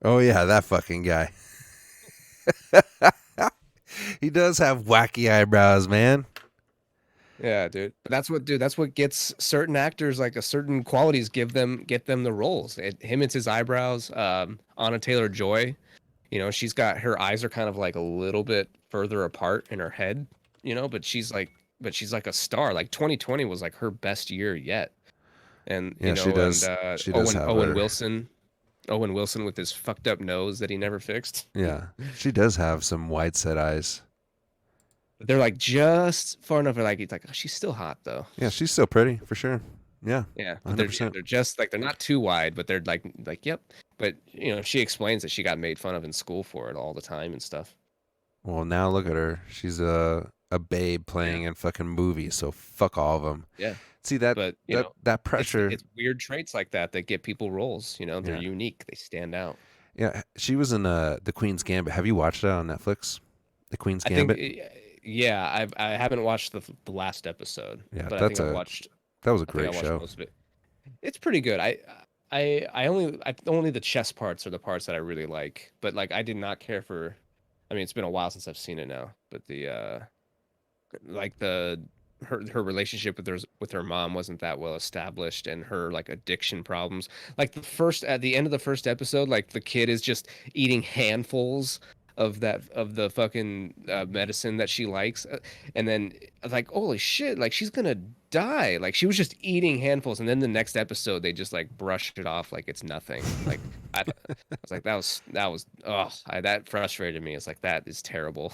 Oh yeah, that fucking guy. He does have wacky eyebrows, man. Yeah, dude. But that's what gets certain actors like a certain qualities get them the roles. Him, it's his eyebrows. Anna Taylor-Joy, she's got her eyes are kind of like a little bit further apart in her head, but she's like a star. Like 2020 was like her best year yet. And Yeah, she does. and She does have Owen her- Wilson. Owen Wilson with his fucked up nose that he never fixed. Yeah, she does have some wide set eyes. They're like just far enough. Like he's like, oh, she's still hot though. Yeah, she's still pretty for sure. Yeah, Yeah, but they're 100%. just like they're not too wide, but they're like yep. But she explains that she got made fun of in school for it all the time and stuff. Well, now look at her. She's a babe playing in fucking movies. So fuck all of them. Yeah, See that but that pressure. It's weird traits like that get people roles. They're Yeah. unique. They stand out. Yeah, she was in the Queen's Gambit. Have you watched that on Netflix? The Queen's I Gambit. think yeah, I haven't watched the last episode. Yeah, but that's I think I watched. That was a I think I great watched show. most of it. It's pretty good. I only the chess parts are the parts that I really like. But like I did not care for. I mean, it's been a while since I've seen it now. But the like her relationship with her mom wasn't that well established, and her like addiction problems. Like at the end of the first episode, like the kid is just eating handfuls of the fucking medicine that she likes, and then like holy shit, like she's gonna die. Like she was just eating handfuls, and then the next episode they just like brushed it off like it's nothing. Like I was like that was that frustrated me. It's like that is terrible.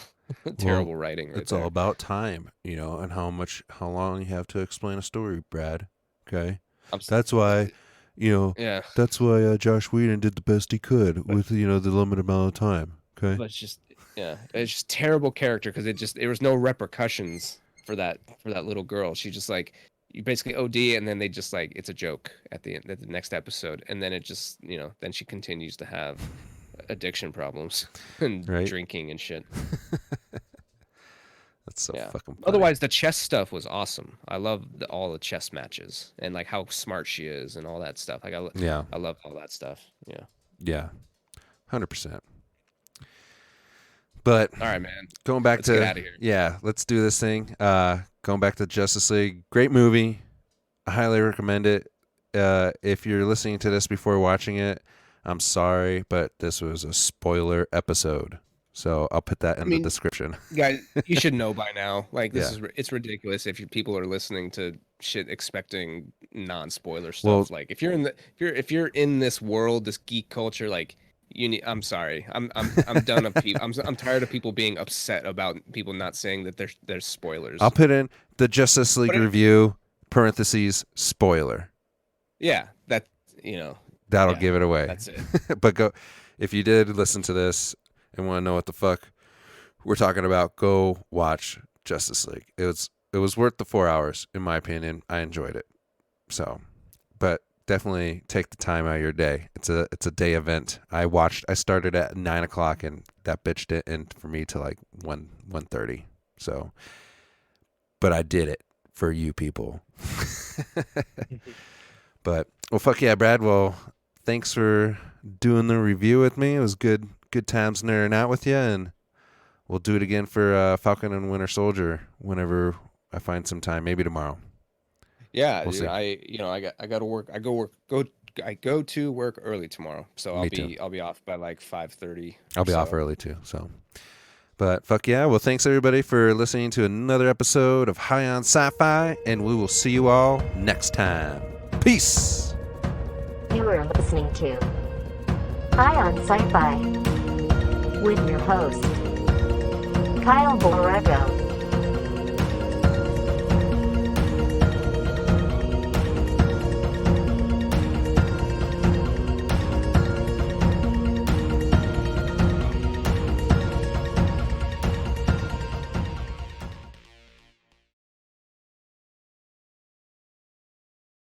Terrible writing right It's there. all about time, and how long you have to explain a story, Brad. Okay, that's why, yeah, that's why Josh Whedon did the best he could with the limited amount of time. Okay, but it's just terrible character because there was no repercussions for that little girl. She just like you basically OD, and then they just like it's a joke at the next episode, and then it just then she continues to have addiction problems and drinking and shit. That's so fucking funny. Otherwise, the chess stuff was awesome. I love all the chess matches and like how smart she is and all that stuff. Like I love all that stuff. Yeah, 100%. But all right, man. Going back Let's to get outta here. Yeah, let's do this thing. Going back to Justice League, great movie. I highly recommend it. If you're listening to this before watching it, I'm sorry, but this was a spoiler episode. So I'll put that in the description. Guys, you should know by now. Like it's ridiculous if people are listening to shit expecting non-spoiler stuff. Well, like if you're in this world, this geek culture, like I'm sorry. I'm done of people. I'm tired of people being upset about people not saying that there's spoilers. I'll put in the Justice League review parentheses spoiler. Yeah, that'll give it away. That's it. But if you did listen to this and want to know what the fuck we're talking about, go watch Justice League. It was worth the 4 hours, in my opinion. I enjoyed it. So, but definitely take the time out of your day. It's a day event. I started at 9:00 and that bitch didn't end for me till like 1:30. So, but I did it for you people. But well, fuck yeah, Brad. Well, thanks for doing the review with me. It was good times nerding out with you, and we'll do it again for Falcon and Winter Soldier whenever I find some time. Maybe tomorrow. Yeah, We'll see. I got to work. I go to work early tomorrow, so Me too. I'll be off by like 5:30. I'll be off early too. So, but fuck yeah. Well, thanks everybody for listening to another episode of High On Sci-Fi, and we will see you all next time. Peace. You are listening to High on Sci-Fi with your host, Kyle Borrego.